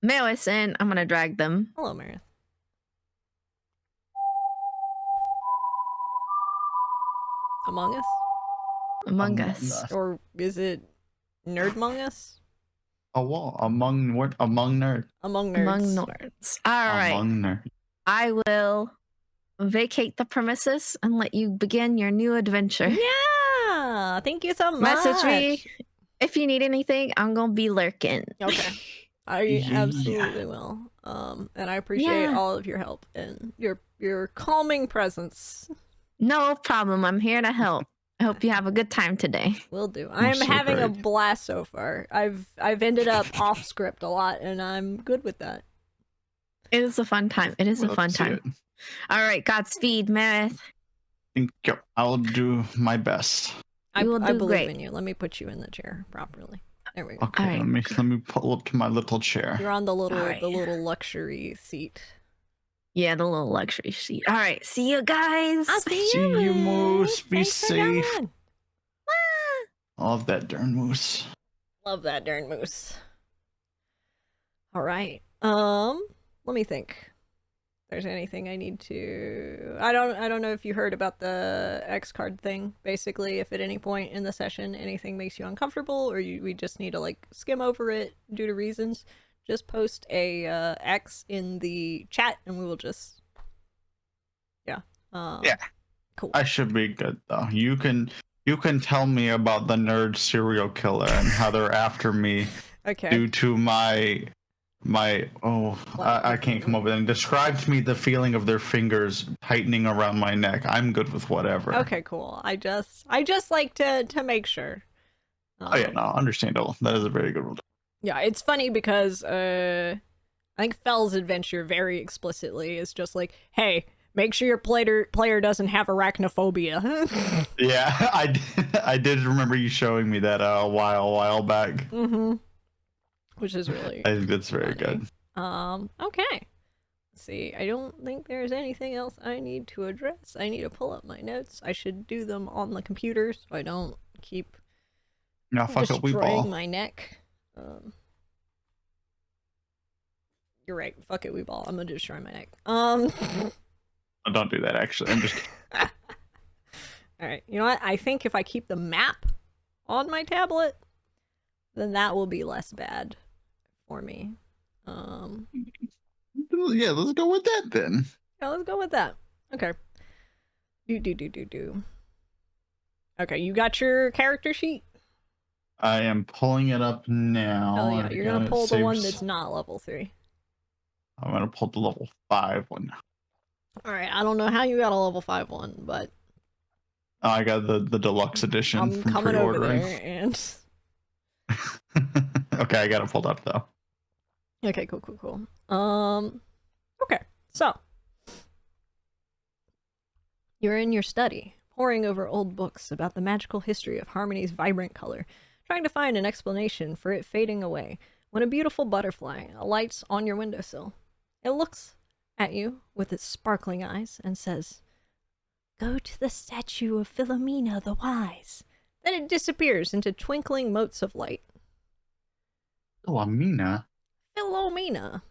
Medicine, I'm gonna drag them. Hello, Meredith. Among Us? Among Us. Or is it Nerdmong Us? Oh, well, among what? Among nerds. Among nerds. Among nerds. All right. Among nerds. I will vacate the premises and let you begin your new adventure. Yeah! Thank you so much! Message me if you need anything. I'm gonna be lurking. Okay. I Yeah. absolutely will. And I appreciate all of your help and your calming presence. No problem. I'm here to help. I hope you have a good time today. Will do. I'm so having a great. blast so far. I've ended up off script a lot, and I'm good with that. It is a fun time. It is a Love fun to see time. it. All right, Godspeed, Meredith. Thank you. I'll do my best. You will I do believe great. in you. Let me put you in the chair properly. There we go. Okay, All right. let me pull up to my little chair. You're on the little All right. luxury seat. Yeah, the little luxury seat. All right, see you guys. I'll see See you, you, man. Moose. Be Thanks for safe. coming. Love that darn moose. Love that darn moose. All right. Let me think. If there's anything I need to. I don't know if you heard about the X card thing. Basically, if at any point in the session anything makes you uncomfortable, or we just need to like skim over it due to reasons, just post a X in the chat, and we will just. Yeah. Yeah. Cool. I should be good though. You can tell me about the nerd serial killer and how they're after me Okay. due to my I can't come up with it. Describe to me the feeling of their fingers tightening around my neck. I'm good with whatever. Okay, cool. I just like to make sure. Oh yeah, no, understandable. That is a very good rule. Yeah, it's funny because I think Fell's adventure very explicitly is just like, hey, make sure your player doesn't have arachnophobia. Yeah, I did remember you showing me that a while back. Mm-hmm. Which is really I think that's very funny. good. Okay. Let's see. I don't think there's anything else I need to address. I need to pull up my notes. I should do them on the computer so I don't keep Now fuck up, we destroying ball. my neck. You're right. Fuck it, we ball. I'm gonna destroy my neck. Oh, don't do that. Actually, I'm just. All right. You know what? I think if I keep the map on my tablet, then that will be less bad for me. Yeah, let's go with that then. Yeah, let's go with that. Okay. Do. Okay, you got your character sheet? I am pulling it up now. Oh yeah, I've you're got gonna it pull the one saved. that's not level 3. I'm gonna pull the level 5 one. Alright, I don't know how you got a level 5 one, but Oh, I got the deluxe edition I'm from coming over pre-ordering. there and Okay, I got it pulled up though. okay, cool. Okay, so you're in your study, poring over old books about the magical history of Harmony's vibrant color, trying to find an explanation for it fading away, when a beautiful butterfly alights on your windowsill. It looks at you with its sparkling eyes and says, "Go to the statue of Philomena the Wise." Then it disappears into twinkling motes of light. Oh, Amina. Philomena.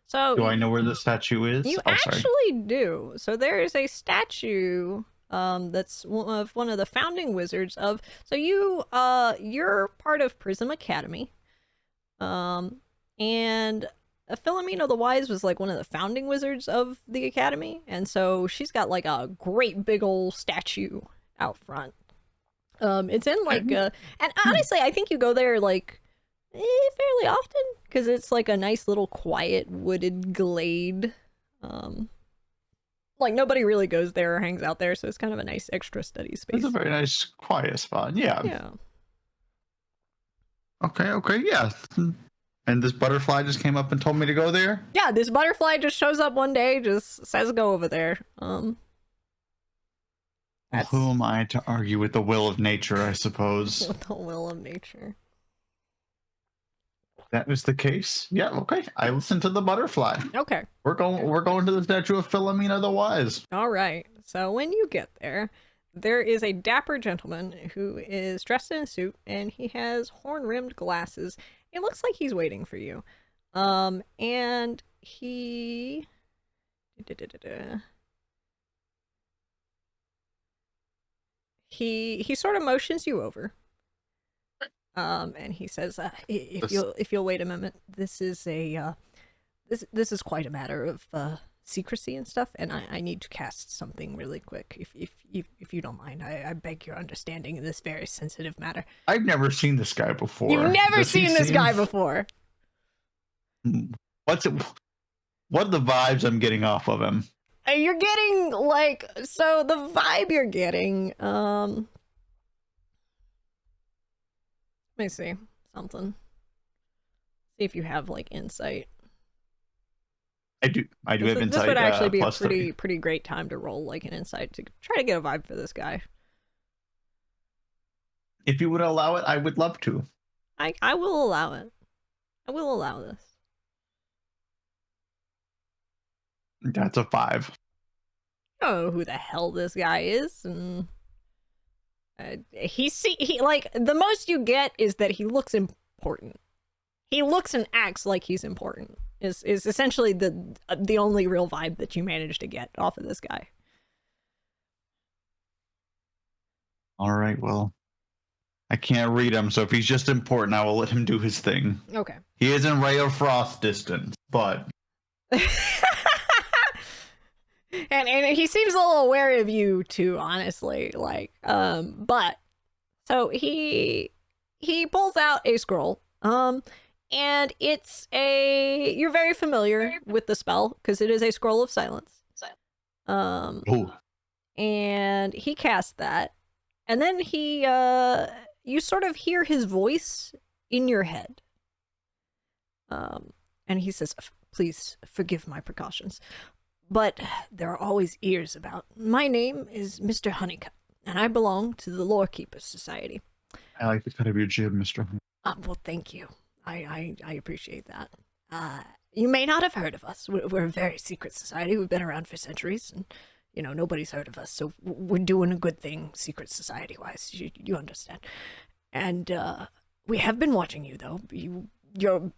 So Do I know where the statue is? you Oh, sorry. actually do. So there is a statue that's of one of the founding wizards of. So you're part of Prism Academy, and Philomena the Wise was like one of the founding wizards of the academy, and so she's got like a great big old statue out front. It's in like and honestly, I think you go there like fairly often because it's like a nice little quiet wooded glade. Like nobody really goes there or hangs out there, so it's kind of a nice extra study space. It's a very nice, quiet spot. Yeah. Yeah. Okay, yeah. And this butterfly just came up and told me to go there? Yeah, this butterfly just shows up one day, just says go over there. Well, who am I to argue with the will of nature, I suppose? With the will of nature. That was the case. Yeah, okay. I listened to the butterfly. Okay. We're going to the statue of Philomena the Wise. All right. So when you get there, there is a dapper gentleman who is dressed in a suit and he has horn-rimmed glasses. It looks like he's waiting for you. And he he sort of motions you over. And he says, if you'll wait a moment, this is a this is quite a matter of secrecy and stuff, and I need to cast something really quick. If you don't mind, I beg your understanding in this very sensitive matter. I've never seen this guy before. You've never seen this guy before. What are the vibes I'm getting off of him? You're getting like, so the vibe you're getting, let me see something. See if you have like insight. I do have insight. This would actually be a +3. pretty great time to roll like an insight to try to get a vibe for this guy. If you would allow it, I would love to. I will allow it. I will allow this. That's a 5. I don't know who the hell this guy is, and he like the most you get is that he looks important. He looks and acts like he's important. Is essentially the only real vibe that you managed to get off of this guy. All right, well, I can't read him, so if he's just important, I will let him do his thing. Okay. He is in ray of frost distance, but and he seems a little wary of you too, honestly. Like, but so he pulls out a scroll. And you're very familiar with the spell because it is a scroll of silence. oh, And he casts that, and then you sort of hear his voice in your head. And he says, "Please forgive my precautions, but there are always ears about. My name is Mr. Honeycutt, and I belong to the Lore Keepers Society." I like the cut of your jib, Mr. Well, thank you. I appreciate that. You may not have heard of us. We're a very secret society. We've been around for centuries, and nobody's heard of us. So we're doing a good thing, secret society-wise. You understand? And we have been watching you, though. You're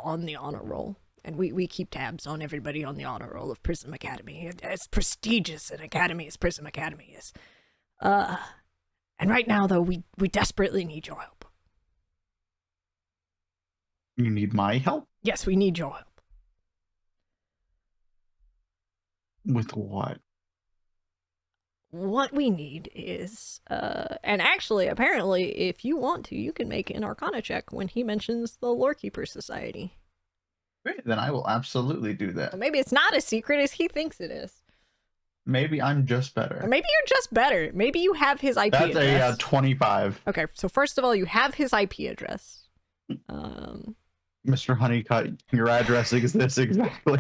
on the honor roll, and we keep tabs on everybody on the honor roll of Prism Academy. As prestigious an academy as Prism Academy is. And right now, though, we desperately need your help. You need my help? Yes, we need your help. With what? What we need is, and actually, apparently, if you want to, you can make an Arcana check when he mentions the Lorekeeper Society. Great, then I will absolutely do that. Or maybe it's not as secret as he thinks it is. Maybe I'm just better. Or maybe you're just better. Maybe you have his IP That's address. a 25. Okay, so first of all, you have his IP address. Mr. Honeycutt, your address is this exactly.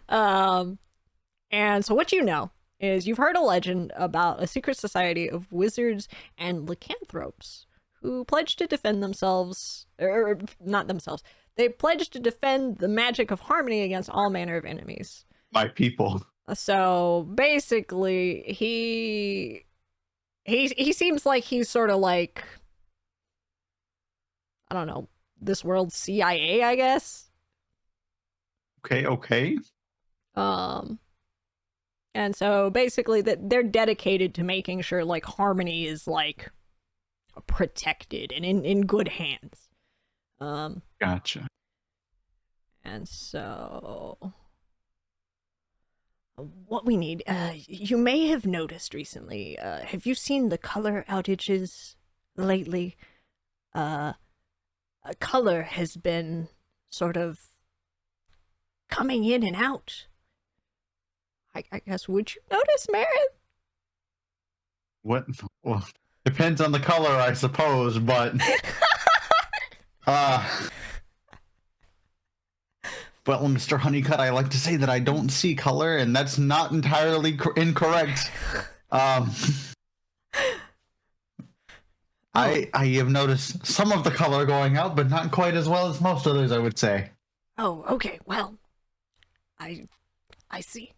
And so what you know is you've heard a legend about a secret society of wizards and lycanthropes who pledged to defend themselves, or not themselves. They pledged to defend the magic of harmony against all manner of enemies. My people. So basically, he seems like he's sort of like, I don't know, this world's CIA, I guess. Okay. And so basically that they're dedicated to making sure like harmony is like protected and in good hands. Gotcha. And so what we need, you may have noticed recently, have you seen the color outages lately? Color has been sort of coming in and out. I guess, would you notice, Merritt? What? Well, depends on the color, I suppose, but well, Mr. Honeycutt, I like to say that I don't see color, and that's not entirely incorrect. I have noticed some of the color going out, but not quite as well as most others, I would say. Oh, okay. Well, I see.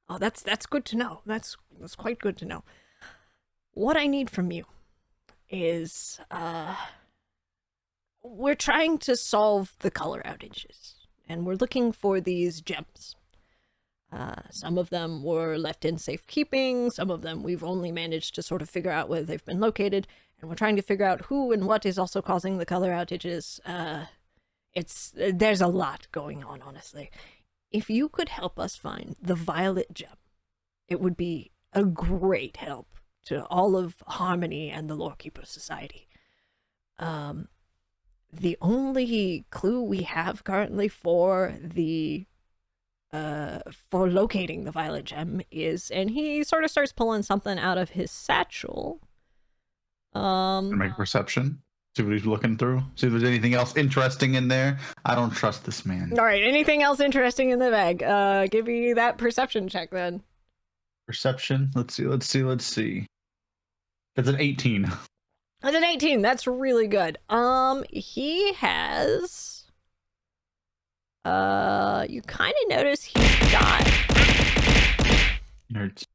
Oh, that's good to know. That's quite good to know. What I need from you is we're trying to solve the color outages, and we're looking for these gems. Some of them were left in safekeeping, some of them we've only managed to sort of figure out where they've been located, and we're trying to figure out who and what is also causing the color outages. There's a lot going on, honestly. If you could help us find the violet gem, it would be a great help to all of Harmony and the Lorekeeper Society. The only clue we have currently for locating the violet gem is, and he sort of starts pulling something out of his satchel. Make a perception. See what he's looking through. See if there's anything else interesting in there. I don't trust this man. All right, anything else interesting in the bag? Give me that perception check then. Perception. Let's see. That's an 18. That's an 18. That's really good. He has. You kind of notice he's got nerds.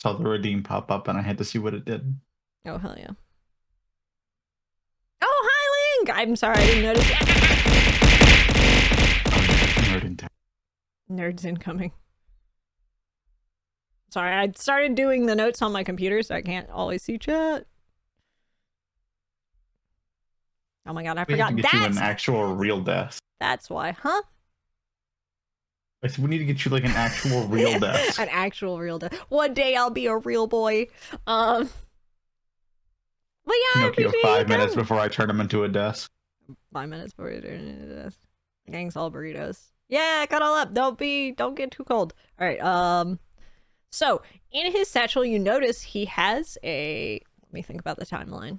Saw the redeem pop up, and I had to see what it did. Oh hell yeah! Oh hi Link. I'm sorry, I didn't notice. Nerds incoming. Sorry, I started doing the notes on my computer, so I can't always see chat. Oh my god, I forgot. We need to get you an actual real desk. That's why, huh? I said we need to get you like an actual real desk. An actual real desk. One day I'll be a real boy. But yeah, Pinocchio 5 minutes before I turn him into a desk. 5 minutes before you turn him into a desk. Gang's all burritos. Yeah, cuddle up. Don't get too cold. All right. So in his satchel, you notice he has a. Let me think about the timeline.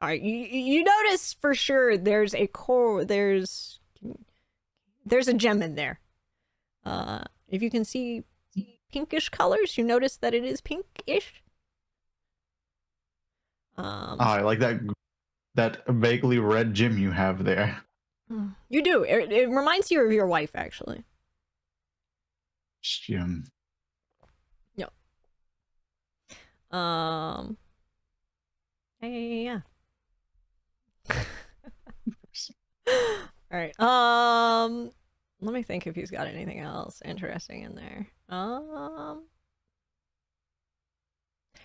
All right, you notice for sure there's a core. There's a gem in there. If you can see pinkish colors, you notice that it is pinkish. I like that vaguely red gem you have there. You do. It reminds you of your wife, actually. Gem. Yeah. Yeah. All right. Let me think if he's got anything else interesting in there.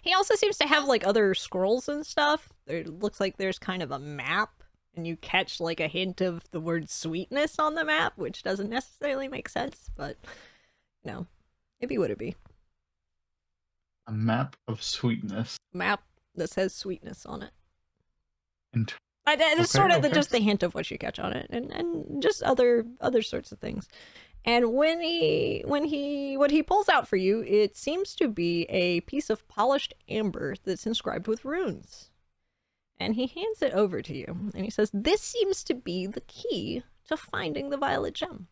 He also seems to have like other scrolls and stuff. It looks like there's kind of a map, and you catch like a hint of the word sweetness on the map, which doesn't necessarily make sense, but you know, maybe would it be a map of sweetness? Map that says sweetness on it. And it's sort of just the hint of what you catch on it, and just other sorts of things. And when he pulls out for you, it seems to be a piece of polished amber that's inscribed with runes. And he hands it over to you, and he says, "This seems to be the key to finding the violet gem."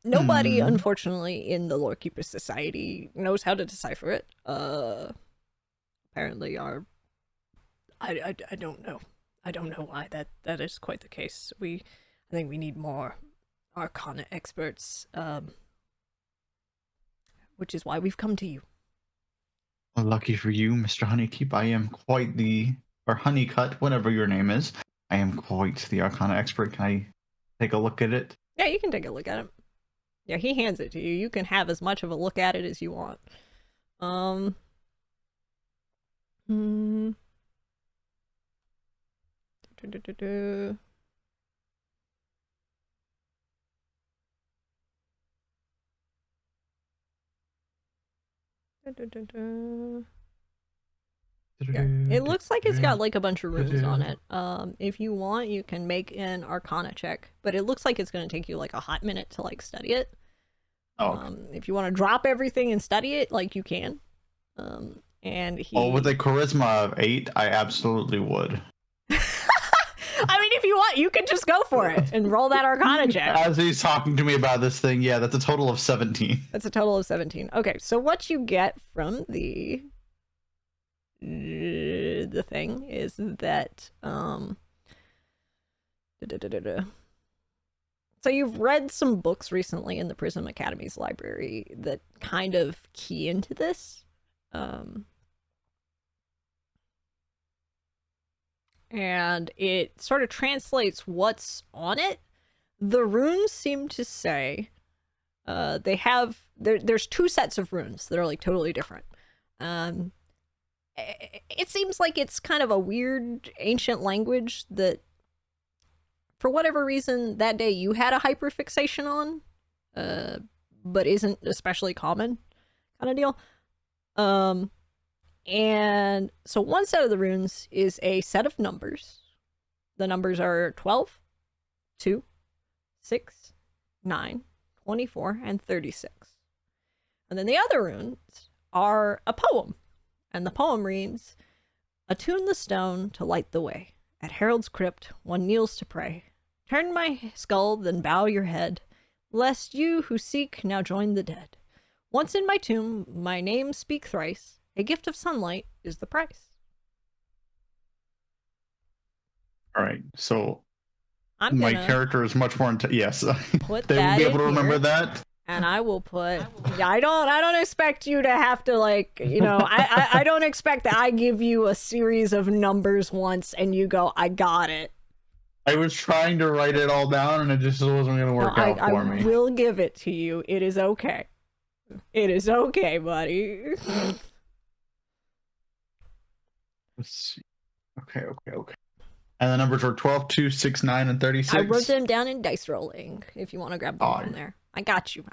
Nobody, unfortunately, in the Lorekeeper Society knows how to decipher it. Apparently, I don't know. I don't know why that is quite the case. I think we need more Arcana experts, which is why we've come to you. Well, lucky for you, Mr. Honeykeep, I am quite or Honeycut, whatever your name is. I am quite the Arcana expert. Can I take a look at it? Yeah, you can take a look at it. Yeah, he hands it to you. You can have as much of a look at it as you want. Yeah, it looks like it's got like a bunch of runes on it. If you want, you can make an Arcana check, but it looks like it's going to take you like a hot minute to like study it. If you want to drop everything and study it, like you can. And with a charisma of 8, I absolutely would. I mean, if you want, you can just go for it and roll that Arcana check. As he's talking to me about this thing, yeah, that's a total of 17. That's a total of 17. Okay, so what you get from the thing is that So you've read some books recently in the Prism Academy's library that kind of key into this. And it sort of translates what's on it. The runes seem to say there's two sets of runes that are like totally different. It seems like it's kind of a weird ancient language that, for whatever reason, that day you had a hyperfixation on, but isn't especially common kind of deal. And so one set of the runes is a set of numbers. The numbers are 12, 2, 6, 9, 24, and 36. And then the other runes are a poem. And the poem reads, "Attune the stone to light the way. At Harold's crypt, one kneels to pray. Turn my skull, then bow your head, lest you who seek now join the dead. Once in my tomb, my name speak thrice. A gift of sunlight is the price." All right, so I'm my gonna character is much more yes. put They will that be in able to remember here, that. and I will put. Yeah, I don't expect you to have to like, you know, I don't expect that I give you a series of numbers once and you go, I got it. I was trying to write it all down, and it just wasn't going to work out for I me. will give it to you. It is okay. It is okay, buddy. Let's see. Okay. And the numbers were 12, 2, 6, 9, and 36. I wrote them down in dice rolling if you want to grab them from there. I got you.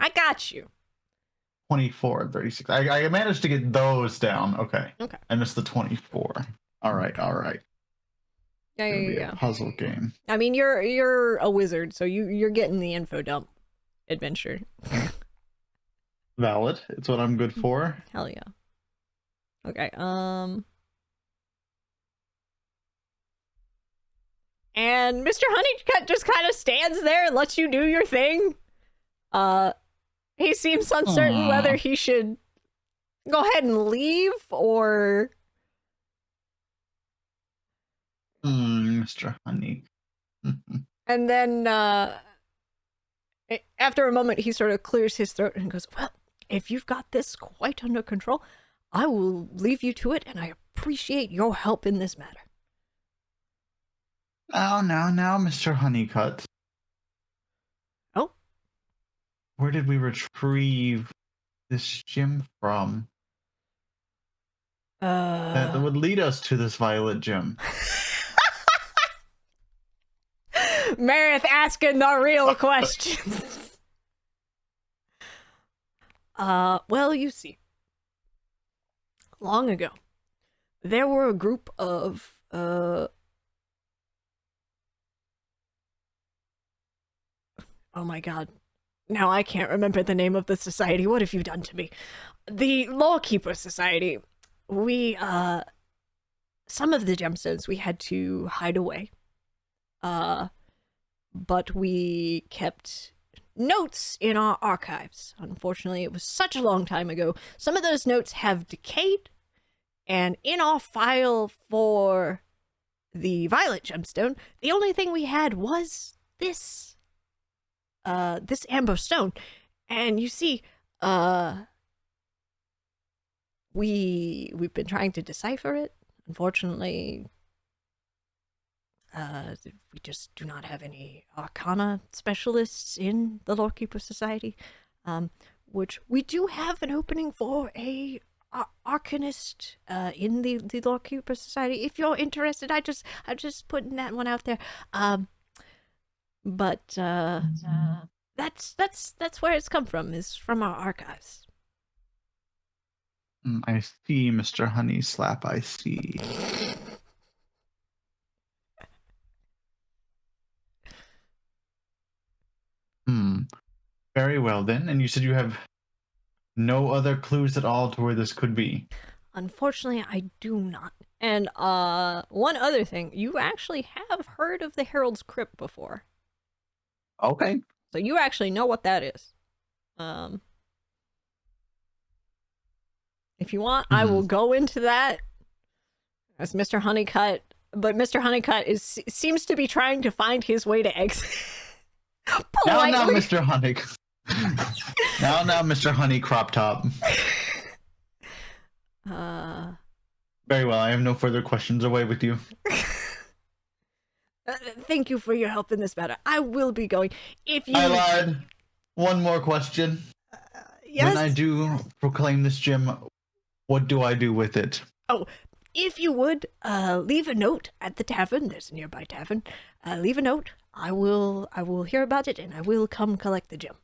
24 and 36. I managed to get those down. Okay. I missed the 24. All right. Yeah. A puzzle game. I mean, you're a wizard, so you're getting the info dump adventure. Valid. It's what I'm good for. Hell yeah. Okay. And Mr. Honeycutt just kind of stands there and lets you do your thing. He seems uncertain whether he should go ahead and leave or... Mr. Honey. And then, after a moment, he sort of clears his throat and goes, "Well, if you've got this quite under control, I will leave you to it, and I appreciate your help in this matter." Now, Mr. Honeycutt. Oh? Where did we retrieve this gem from? That would lead us to this violet gem. Meredith asking the real questions. Well, you see, long ago, there were a group of, oh my god. Now I can't remember the name of the society. What have you done to me? The Lawkeeper Society. We, some of the gemstones we had to hide away. But we kept notes in our archives. Unfortunately, it was such a long time ago. Some of those notes have decayed, and in our file for the violet gemstone, the only thing we had was this amber stone. And you see, we've been trying to decipher it. Unfortunately, we just do not have any arcana specialists in the Lawkeeper Society, which we do have an opening for a arcanist in the Lawkeeper Society. If you're interested, I'm just putting that one out there. But that's where it's come from, is from our archives. I see, Mr. Honey Slap. I see. Very well then. And you said you have no other clues at all to where this could be? Unfortunately, I do not. And one other thing, you actually have heard of the Herald's Crypt before. Okay. So you actually know what that is. If you want, I will go into that as Mr. Honeycutt, but Mr. Honeycutt seems to be trying to find his way to exit. Now, Politely. Mr. Honey. now, Mr. Honey Crop Top. Very well. I have no further questions. Away with you. Thank you for your help in this matter. I will be going. If you I lied. One more question. yes. When I do proclaim this gem, what do I do with it? Oh, if you would leave a note at the tavern. There's a nearby tavern. Leave a note. I will hear about it, and I will come collect the gem.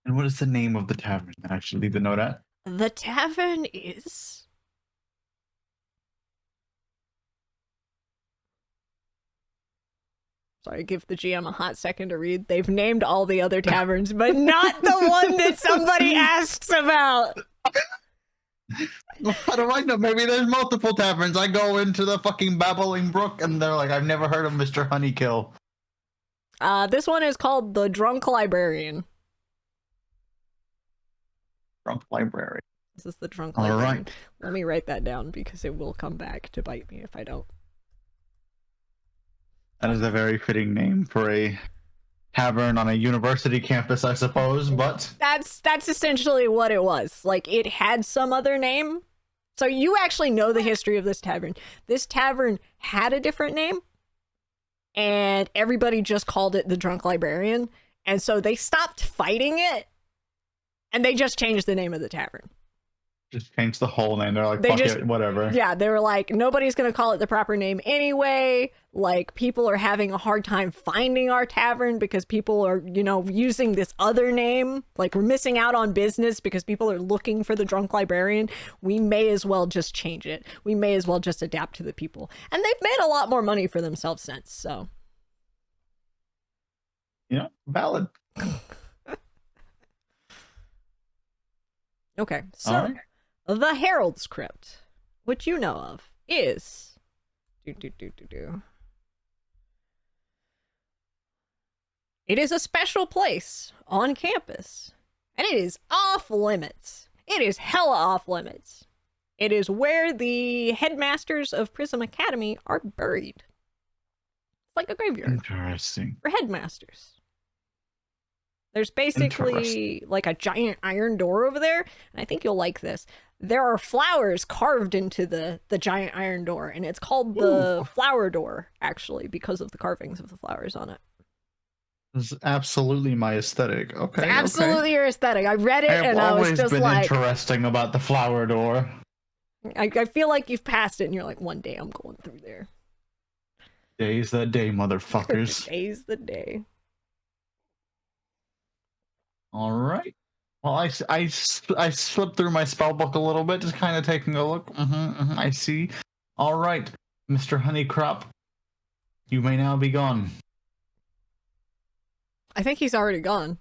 And what is the name of the tavern that I should leave the note at? The tavern is. Sorry, give the GM a hot second to read. They've named all the other taverns, but not the one that somebody asks about. How do I know? Maybe there's multiple taverns. I go into the fucking Babbling Brook, and they're like, I've never heard of Mr. Honeykill. This one is called the Drunk Librarian. Drunk Library. This is the Drunk All Librarian. right. Let me write that down because it will come back to bite me if I don't. That is a very fitting name for a tavern on a university campus, I suppose, but... That's essentially what it was. Like, it had some other name. So you actually know the history of this tavern. This tavern had a different name, and everybody just called it the Drunk Librarian. And so they stopped fighting it, and they just changed the name of the tavern. Just change the whole name. They're like, They fuck just- it, whatever. Yeah, they were like, nobody's going to call it the proper name anyway. Like, people are having a hard time finding our tavern because people are, you know, using this other name. Like, we're missing out on business because people are looking for the Drunk Librarian. We may as well just change it. We may as well just adapt to the people. And they've made a lot more money for themselves since, so. You know, valid. Okay, so All right. the Herald's Crypt, which you know of, is... It is a special place on campus, and it is off limits. It is hella off limits. It is where the headmasters of Prism Academy are buried. It's like a graveyard Interesting. for headmasters. There's basically like a giant iron door over there, and I think you'll like this. There are flowers carved into the giant iron door, and it's called the flower door, actually, because of the carvings of the flowers on it. This is absolutely my aesthetic. Okay. It's absolutely your aesthetic. I read it, and I was just been like, interesting about the flower door. I feel like you've passed it, and you're like, one day I'm going through there. Day's the day, motherfuckers. Today's the day. All right. Well, I slipped through my spell book a little bit, just kind of taking a look. I see. All right, Mr. Honeycrop, you may now be gone. I think he's already gone.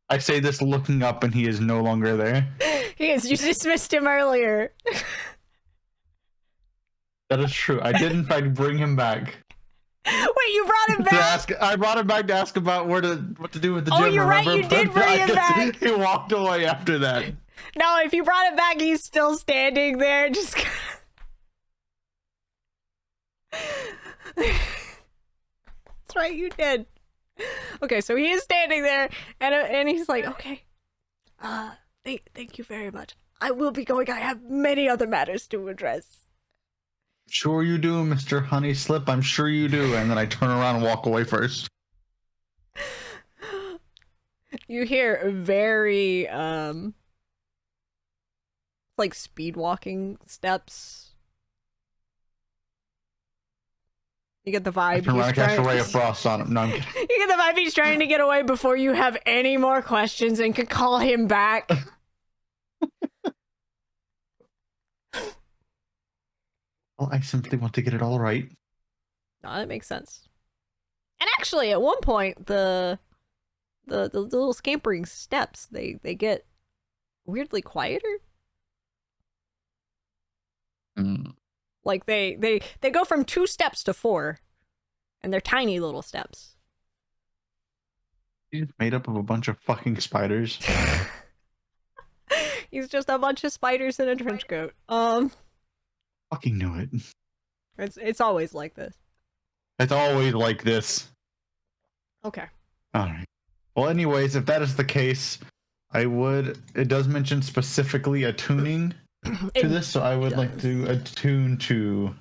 I say this looking up, and he is no longer there. He is. You dismissed him earlier. That is true. I did, in fact, bring him back. Wait, you brought him To back? ask, I brought him back to ask about what to do with the gym. Oh, you're right, remember? you did But bring I him guess back. He walked away after that. No, if you brought him back, he's still standing there. Just. That's right, you did. Okay, so he is standing there, and he's like, okay, thank you very much. I will be going. I have many other matters to address. Sure you do, Mr. Honey Slip. I'm sure you do. And then I turn around and walk away first. You hear very like speed walking steps. You get the I vibe. turn around and cast a ray of You frost on him. No, I'm kidding. get the vibe he's trying to get away before you have any more questions and can call him back. Well, I simply want to get it all right. No, that makes sense. And actually, at one point, the little scampering steps they get weirdly quieter. Mm. Like they go from 2 steps to 4, and they're tiny little steps. He's made up of a bunch of fucking spiders. He's just a bunch of spiders in a trench coat. Fucking knew it. It's always like this. It's always like this. Okay. All right. Well, anyways, if that is the case, it does mention specifically attuning to this, so I would like to attune to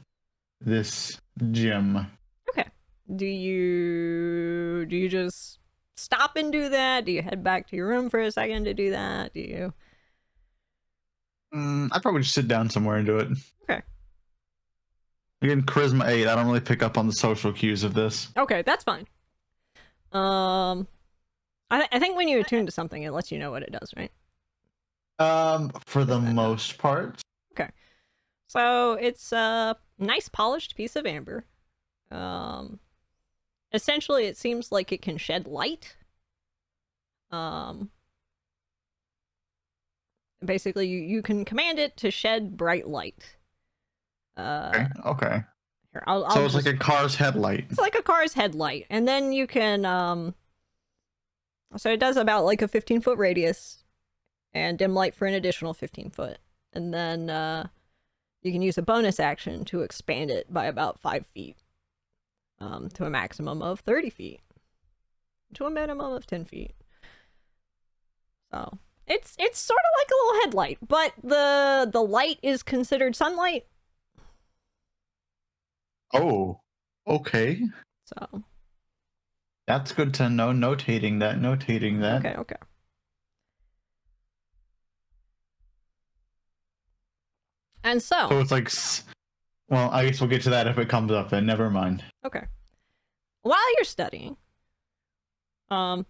this gem. Okay. Do you just stop and do that? Do you head back to your room for a second to do that? Do you? I'd probably just sit down somewhere and do it. Okay. Again, charisma 8. I don't really pick up on the social cues of this. Okay, that's fine. I think when you attune to something, it lets you know what it does, right? For the most part. Okay. So it's a nice polished piece of amber. Essentially, it seems like it can shed light. Basically, you can command it to shed bright light. Okay. Here, so it's like a car's headlight. It's like a car's headlight, and then you can so it does about like a 15-foot radius, and dim light for an additional 15 foot, and then you can use a bonus action to expand it by about 5 feet, to a maximum of 30 feet, to a minimum of 10 feet. So it's sort of like a little headlight, but the light is considered sunlight. Oh, okay. So that's good to know. Notating that. Okay. And so it's like, well, I guess we'll get to that if it comes up then. Never mind. Okay. While you're studying, you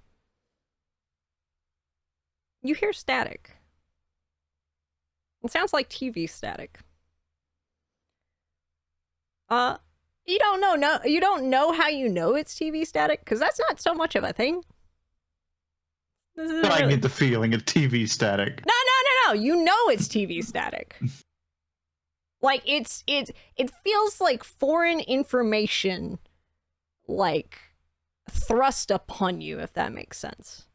hear static. It sounds like TV static. You don't know how you know it's TV static, because that's not so much of a thing. But I get the feeling of TV static. No. You know it's TV static. Like it feels like foreign information, like thrust upon you, if that makes sense.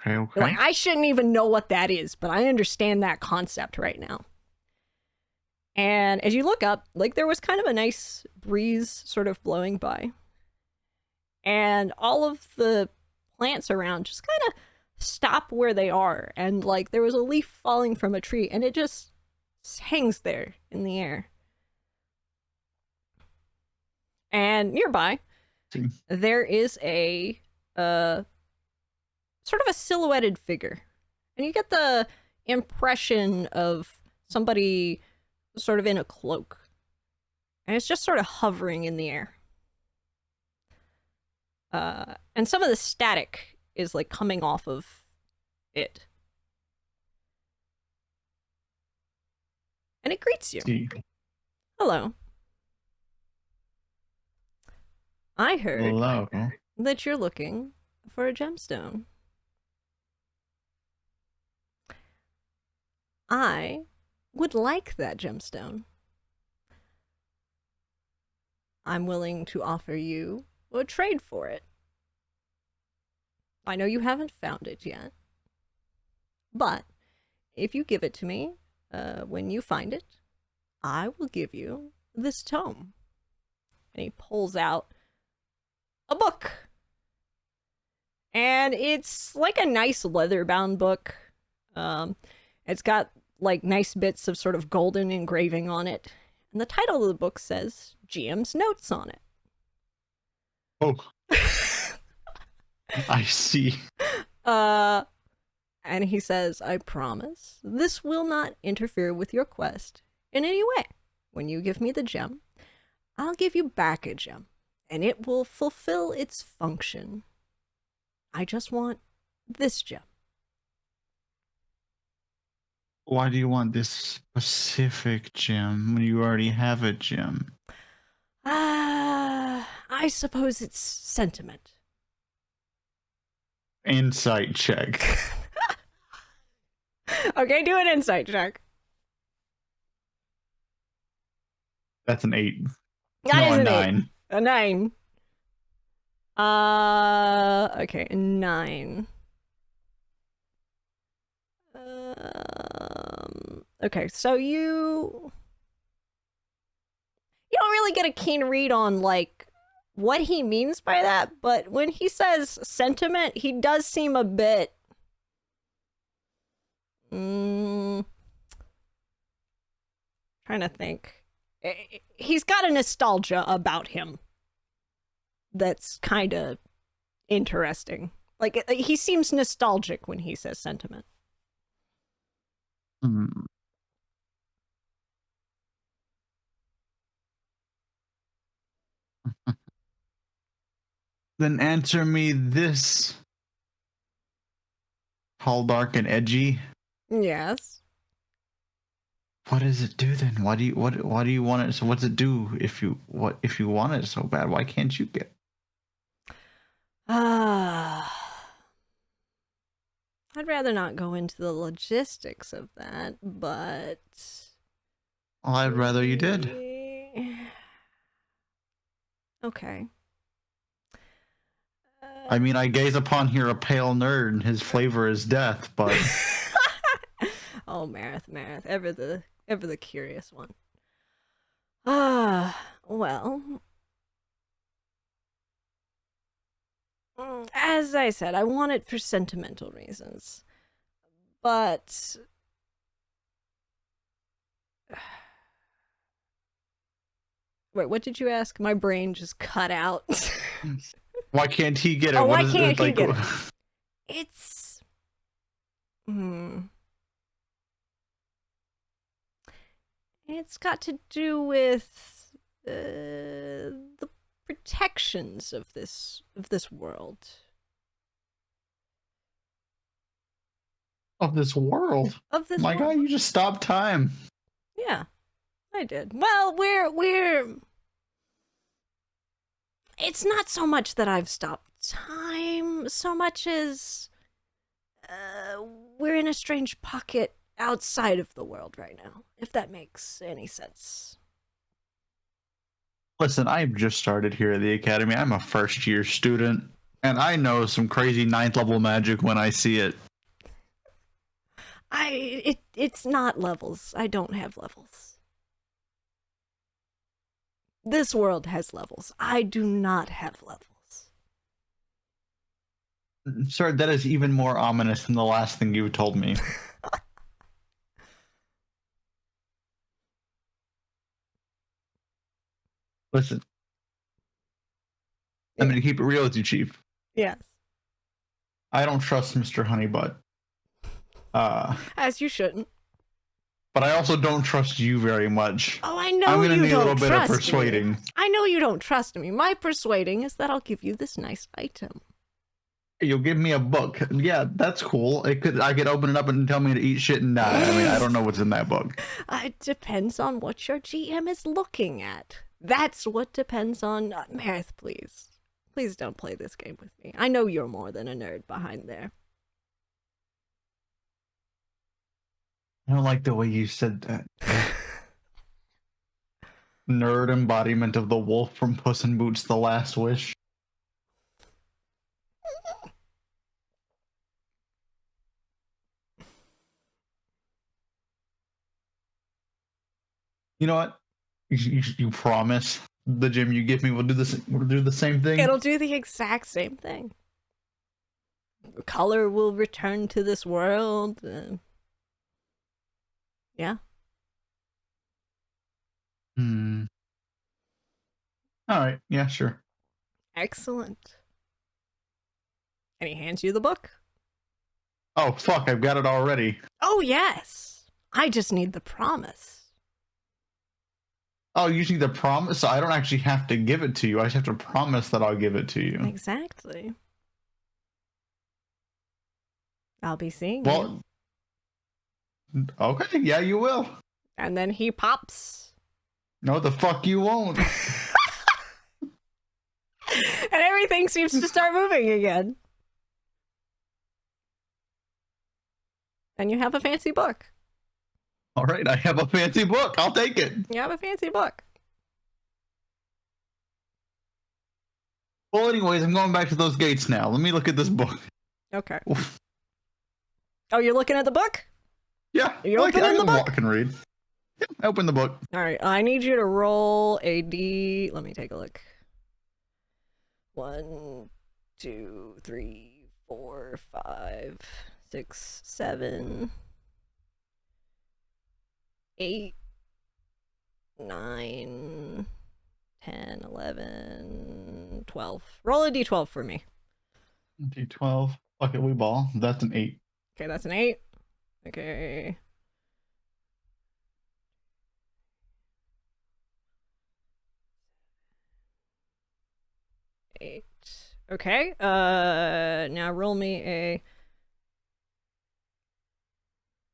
Okay. Like, I shouldn't even know what that is, but I understand that concept right now. And as you look up, like, there was kind of a nice breeze sort of blowing by. And all of the plants around just kind of stop where they are. And, like, there was a leaf falling from a tree, and it just hangs there in the air. And nearby, there is a sort of a silhouetted figure. And you get the impression of somebody sort of in a cloak. And it's just sort of hovering in the air. And some of the static is like coming off of it. And it greets you. Hello. I heard that you're looking for a gemstone. I would like that gemstone. I'm willing to offer you a trade for it. I know you haven't found it yet, but if you give it to me when you find it, I will give you this tome. And he pulls out a book. And it's like a nice leather-bound book. It's got like nice bits of sort of golden engraving on it. And the title of the book says GM's Notes on it. Oh. I see. And he says, I promise this will not interfere with your quest in any way. When you give me the gem, I'll give you back a gem, and it will fulfill its function. I just want this gem. Why do you want this specific gem when you already have a gem? I suppose it's sentiment. Insight check. Okay, do an insight check. That's an 8. That is a 9. A 9. Okay, a 9. Okay, so you don't really get a keen read on, like, what he means by that, but when he says sentiment, he does seem a bit trying to think. He's got a nostalgia about him that's kind of interesting. Like, he seems nostalgic when he says sentiment. Hmm. Then answer me this. Tall, dark, and edgy. Yes. What does it do then? Why do you want it? So what's it do if you want it so bad? Why can't you get? I'd rather not go into the logistics of that, but Well, I'd rather you did. Okay. I mean, I gaze upon here a pale nerd, and his flavor is death, but Oh, Marith, ever the curious one. Well, as I said, I want it for sentimental reasons, but wait, what did you ask? My brain just cut out. why can't he get it? Oh, What why is can't it he like? get it? It's it's got to do with the protections of this world. Of this world. Of this My world. God, you just stopped time. Yeah, I did. Well, we're it's not so much that I've stopped time, so much as we're in a strange pocket outside of the world right now, if that makes any sense. Listen, I've just started here at the academy. I'm a first-year student, and I know some crazy 9th level magic when I see it. It's not levels. I don't have levels. This world has levels. I do not have levels. Sir, that is even more ominous than the last thing you told me. Listen, I'm going to keep it real with you, Chief. Yes. I don't trust Mr. Honeybutt. As you shouldn't. But I also don't trust you very much. Oh, I know I'm gonna you need a don't little bit of trust persuading. me. I know you don't trust me. My persuading is that I'll give you this nice item. You'll give me a book. Yeah, that's cool. I could open it up and tell me to eat shit and die. I mean, I don't know what's in that book. It depends on what your GM is looking at. That's what depends on... Marith, please. Please don't play this game with me. I know you're more than a nerd behind there. I don't like the way you said that. Nerd embodiment of the wolf from Puss in Boots: The Last Wish. You know what? You promise the gym you give me will do the same thing? It'll do the exact same thing. Color will return to this world. Yeah. All right. Yeah, sure. Excellent. And he hands you the book. Oh, fuck. I've got it already. Oh, yes. I just need the promise. Oh, you need the promise? So I don't actually have to give it to you. I just have to promise that I'll give it to you. Exactly. I'll be seeing Well, you. Okay. Yeah, you will. And then he pops. No, the fuck you won't. And everything seems to start moving again. And you have a fancy book. All right, I have a fancy book. I'll take it. You have a fancy book. Well, anyways, I'm going back to those gates now. Let me look at this book. Okay. Oh, you're looking at the book? Yeah, Are you I opening the book? walk and read. Yeah, open the book. All right, I need you to roll a D. Let me take a look. 1, 2, 3, 4, 5, 6, 7, 8, 9, 10, 11, 12. Roll a d12 for me. D12. Fuck it, we ball. That's an 8. Okay, that's an 8. Okay. Eight. Okay. Now roll me a.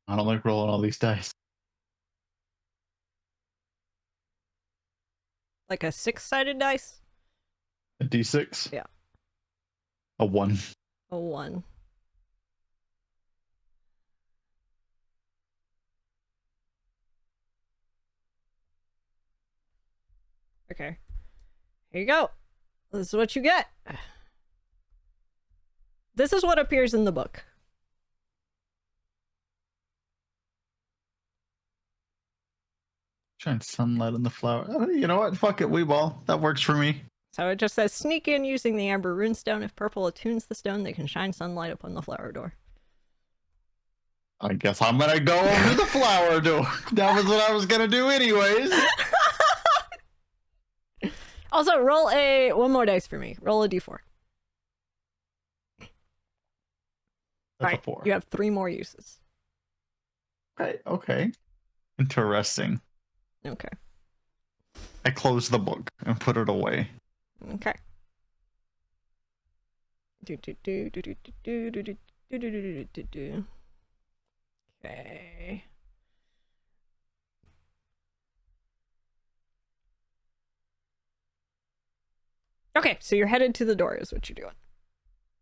I don't like rolling all these dice. Like a 6-sided dice? A D6? Yeah. A 1. A 1. Okay. Here you go. This is what you get. This is what appears in the book. Shine sunlight on the flower. You know what? Fuck it, we ball. That works for me. So it just says sneak in using the amber runestone. If purple attunes the stone, they can shine sunlight upon the flower door. I guess I'm gonna go over to the flower door. That was what I was gonna do anyways. Also, roll one more dice for me. Roll a d4. That's Right, a 4. you have 3 more uses. Okay. Interesting. Okay. I closed the book and put it away. Okay. Do do do do do do do do do do do do do. Okay. Okay, so you're headed to the door, is what you're doing.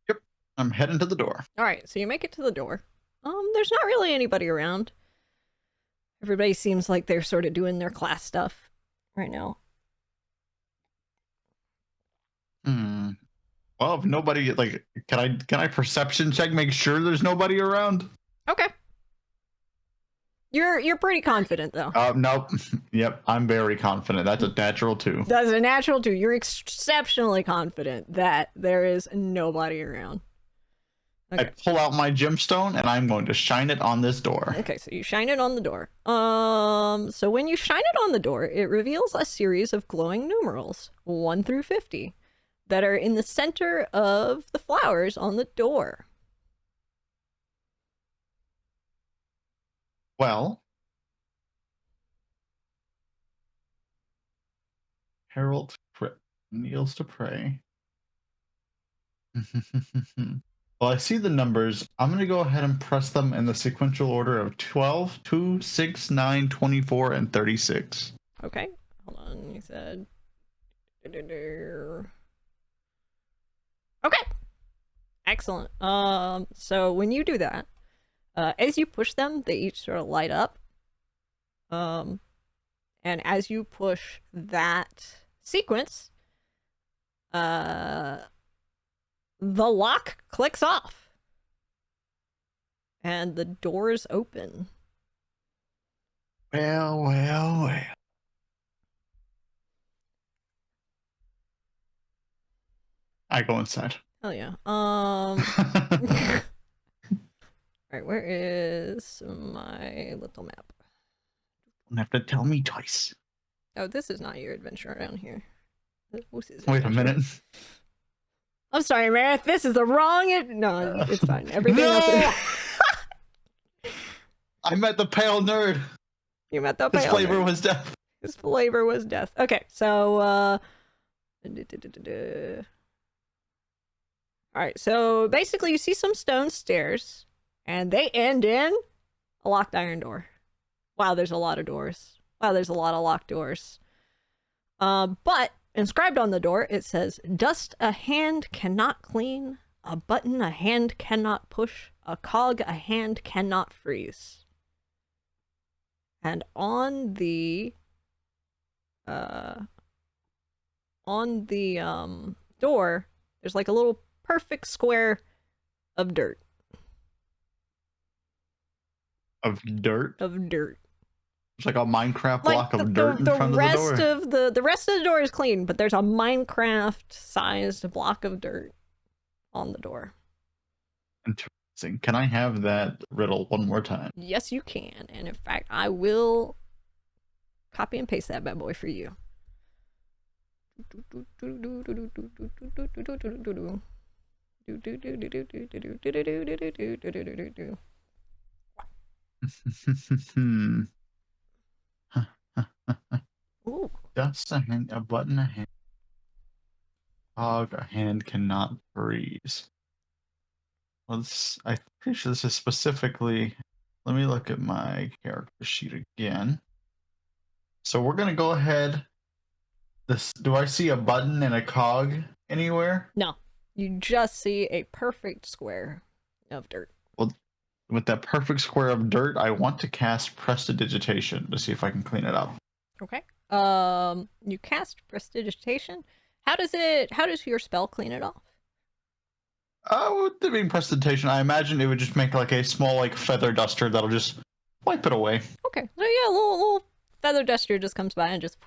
Yep. I'm heading to the door. All right, so you make it to the door. There's not really anybody around. Everybody seems like they're sort of doing their class stuff right now. Well, if nobody can I perception check, make sure there's nobody around? Okay. You're pretty confident though. Nope. Yep, I'm very confident. That's a natural 2. That's a natural 2. You're exceptionally confident that there is nobody around. Okay. I pull out my gemstone and I'm going to shine it on this door. Okay, so you shine it on the door. So when you shine it on the door, it reveals a series of glowing numerals, 1 through 50, that are in the center of the flowers on the door. Well, Harold kneels to pray. Well, I see the numbers. I'm going to go ahead and press them in the sequential order of 12, 2, 6, 9, 24, and 36. Okay, hold on. You said. Okay, excellent. So when you do that, as you push them, they each sort of light up. And as you push that sequence, the lock clicks off. And the doors open. Well. I go inside. Hell yeah. Alright, where is my little map? Don't have to tell me twice. Oh, this is not your adventure around here. Wait a minute. I'm sorry, Meredith. This is the wrong. No, it's fine. Everything else. I met the pale nerd. You met the His pale flavor nerd. was death. His flavor was death. Okay, so all right. So basically, you see some stone stairs, and they end in a locked iron door. Wow, there's a lot of doors. Wow, there's a lot of locked doors. But inscribed on the door, it says, "Dust a hand cannot clean, a button a hand cannot push, a cog a hand cannot freeze." And on the door, there's like a little perfect square of dirt. Of dirt? Of dirt. There's like a Minecraft Like block of dirt in the front of the rest door. of the rest of the door is clean, but there's a Minecraft-sized block of dirt on the door. Interesting. Can I have that riddle one more time? Yes, you can. And in fact, I will copy and paste that bad boy for you. Hmm. Ooh. Just a hand, a button, a hand. Hog, a hand cannot freeze. Let's. I'm pretty sure this is specifically. Let me look at my character sheet again. So we're gonna go ahead. This. Do I see a button and a cog anywhere? No, you just see a perfect square of dirt. Well, with that perfect square of dirt, I want to cast Prestidigitation to see if I can clean it up. Okay. You cast Prestidigitation. How does your spell clean it off? With the being Prestidigitation, I imagine it would just make like a small like feather duster that'll just wipe it away. Okay. So yeah, a little feather duster just comes by and just,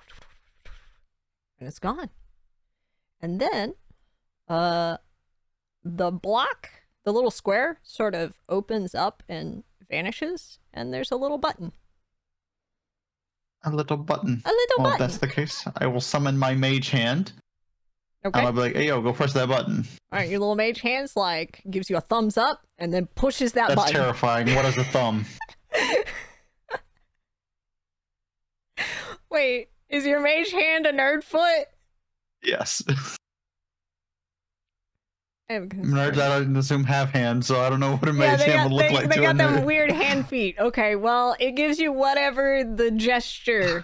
and it's gone. And then, the block, the little square, sort of opens up and vanishes, and there's a little button. A little button. A little Well, button. if that's the case, I will summon my mage hand. Okay. And I'll be like, hey, yo, go press that button. All right, your little mage hands like gives you a thumbs up and then pushes that That's button. terrifying. What is a thumb? Wait, is your mage hand a nerd foot? Yes. Nerds, Nerds, I don't assume have hands, so I don't know what a yeah, mage hand would look like they to a got them nerd. weird hand feet. Okay, well, it gives you whatever the gesture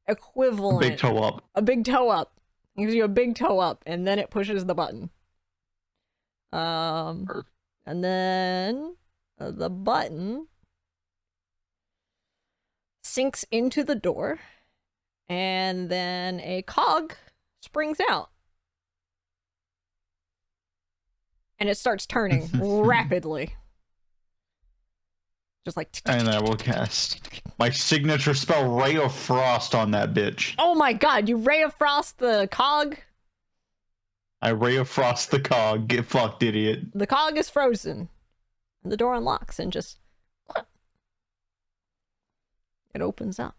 equivalent. Big toe up. A big toe up. It gives you a big toe up, and then it pushes the button. And then the button sinks into the door, and then a cog springs out. And it starts turning rapidly. Just like... And I will cast my signature spell, Ray of Frost, on that bitch. Oh my god, you Ray of Frost the cog? I Ray of Frost the cog. Get fucked, idiot. The cog is frozen. And the door unlocks and just... It opens up.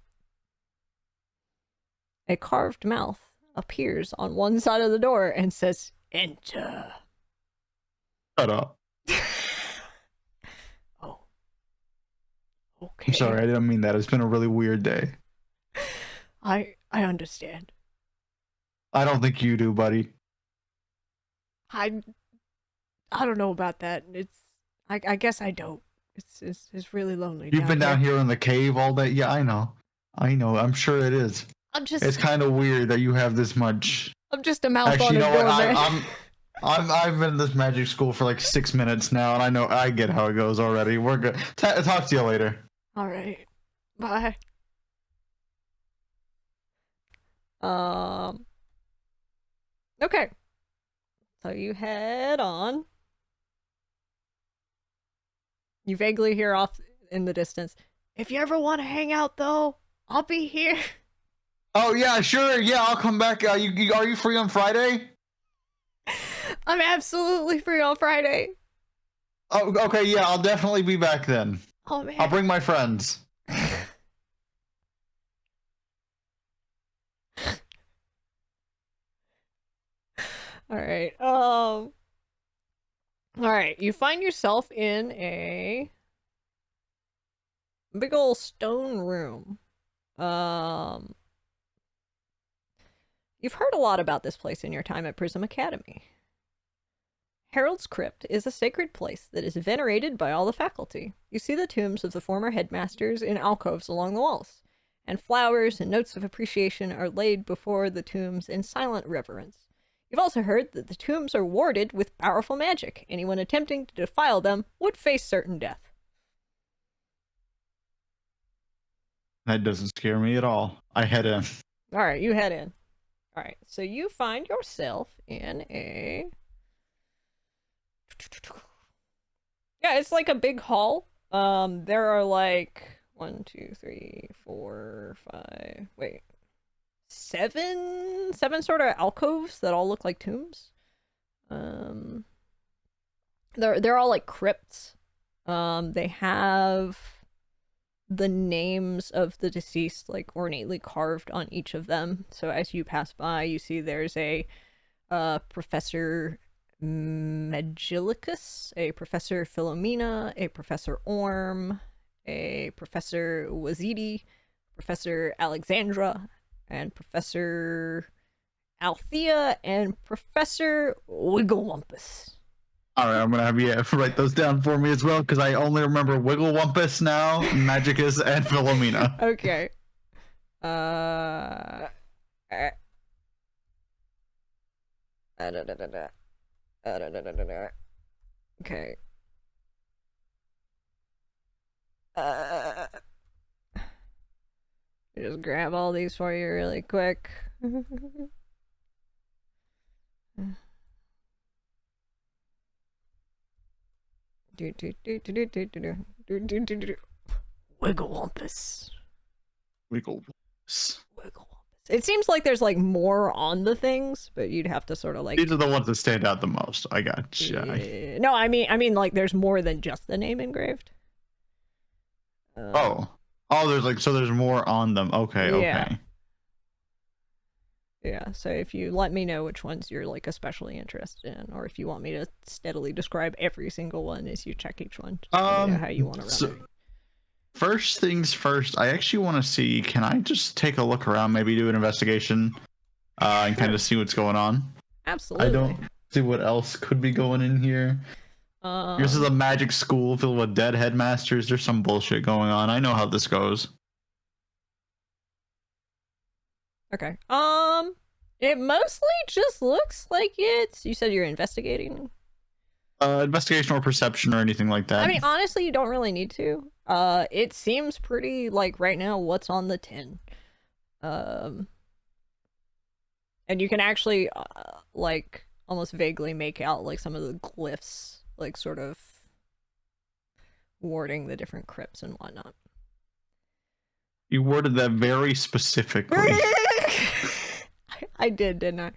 A carved mouth appears on one side of the door and says, "Enter." Shut up. Oh. Okay. I'm sorry, I didn't mean that. It's been a really weird day. I understand. I don't think you do, buddy. I don't know about that. I guess I don't. It's really lonely. You've been down here in the cave all day. Yeah, I know. I'm sure it is. It's kind of weird that you have this much. I'm just a mouth Actually, on you a know what? doormat. I've been in this magic school for like 6 minutes now, and I get how it goes already. We're good. Talk to you later. All right. Bye. Okay. So you head on. You vaguely hear off in the distance, "If you ever want to hang out, though, I'll be here." Oh yeah, sure. Yeah, I'll come back. Are you free on Friday? I'm absolutely free on Friday. Oh, okay. Yeah, I'll definitely be back then. Oh man. I'll bring my friends. All right. All right. You find yourself in a big old stone room. You've heard a lot about this place in your time at Prism Academy. Harold's Crypt is a sacred place that is venerated by all the faculty. You see the tombs of the former headmasters in alcoves along the walls, and flowers and notes of appreciation are laid before the tombs in silent reverence. You've also heard that the tombs are warded with powerful magic. Anyone attempting to defile them would face certain death. That doesn't scare me at all. I head in. All right, you head in. All right, so you find yourself in a... Yeah, it's like a big hall. There are like 1, 2, 3, 4, 5. Wait, seven sort of alcoves that all look like tombs. They're all like crypts. They have the names of the deceased like ornately carved on each of them. So as you pass by, you see there's a Professor Megilicus, a Professor Philomena, a Professor Orm, a Professor Wazidi, Professor Alexandra, and Professor Althea, and Professor Wigglewumpus. All right, I'm gonna have you write those down for me as well, because I only remember Wigglewumpus now, Magicus, and Philomena. Okay. Okay. Just grab all these for you really quick. Wigglewumpus. Wigglewumpus. It seems like there's like more on the things, but you'd have to sort of like. These are the ones that stand out the most. I got you. Yeah. No, I mean, like there's more than just the name engraved. Oh, there's like there's more on them. Okay, Yeah. okay. Yeah. So if you let me know which ones you're like especially interested in, or if you want me to steadily describe every single one as you check each one, just let me know how you want to run it. First things first, I actually want to see, can I just take a look around, maybe do an investigation, and kind of see what's going on? Absolutely. I don't see what else could be going in here. This is a magic school filled with dead headmasters. There's some bullshit going on. I know how this goes. Okay. It mostly just looks like it's. You said you're investigating. Investigation or perception or anything like that. I mean, honestly, you don't really need to. It seems pretty like right now what's on the tin. And you can actually like almost vaguely make out like some of the glyphs, like sort of warding the different crypts and whatnot. You worded that very specifically. I did, didn't I?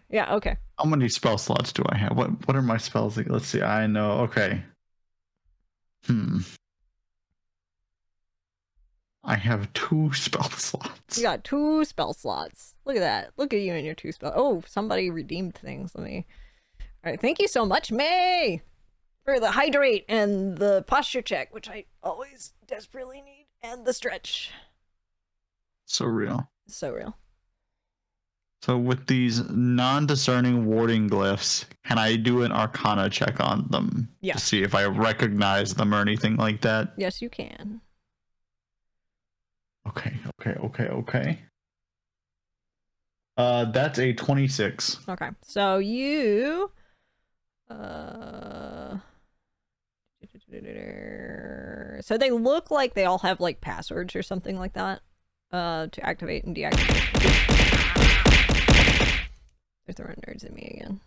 Yeah, okay. How many spell slots do I have? What are my spells? Let's see. I know. Okay. I have 2 spell slots. You got 2 spell slots. Look at that. Look at you and your 2 spell. Oh, somebody redeemed things. Let me. All right. Thank you so much, May, for the hydrate and the posture check, which I always desperately need, and the stretch. So real. So real. So with these non-discerning warding glyphs, can I do an Arcana check on them? Yeah. To see if I recognize them or anything like that? Yes, you can. Okay. That's a 26. Okay. So you so they look like they all have like passwords or something like that to activate and deactivate. They're throwing nerds at me again.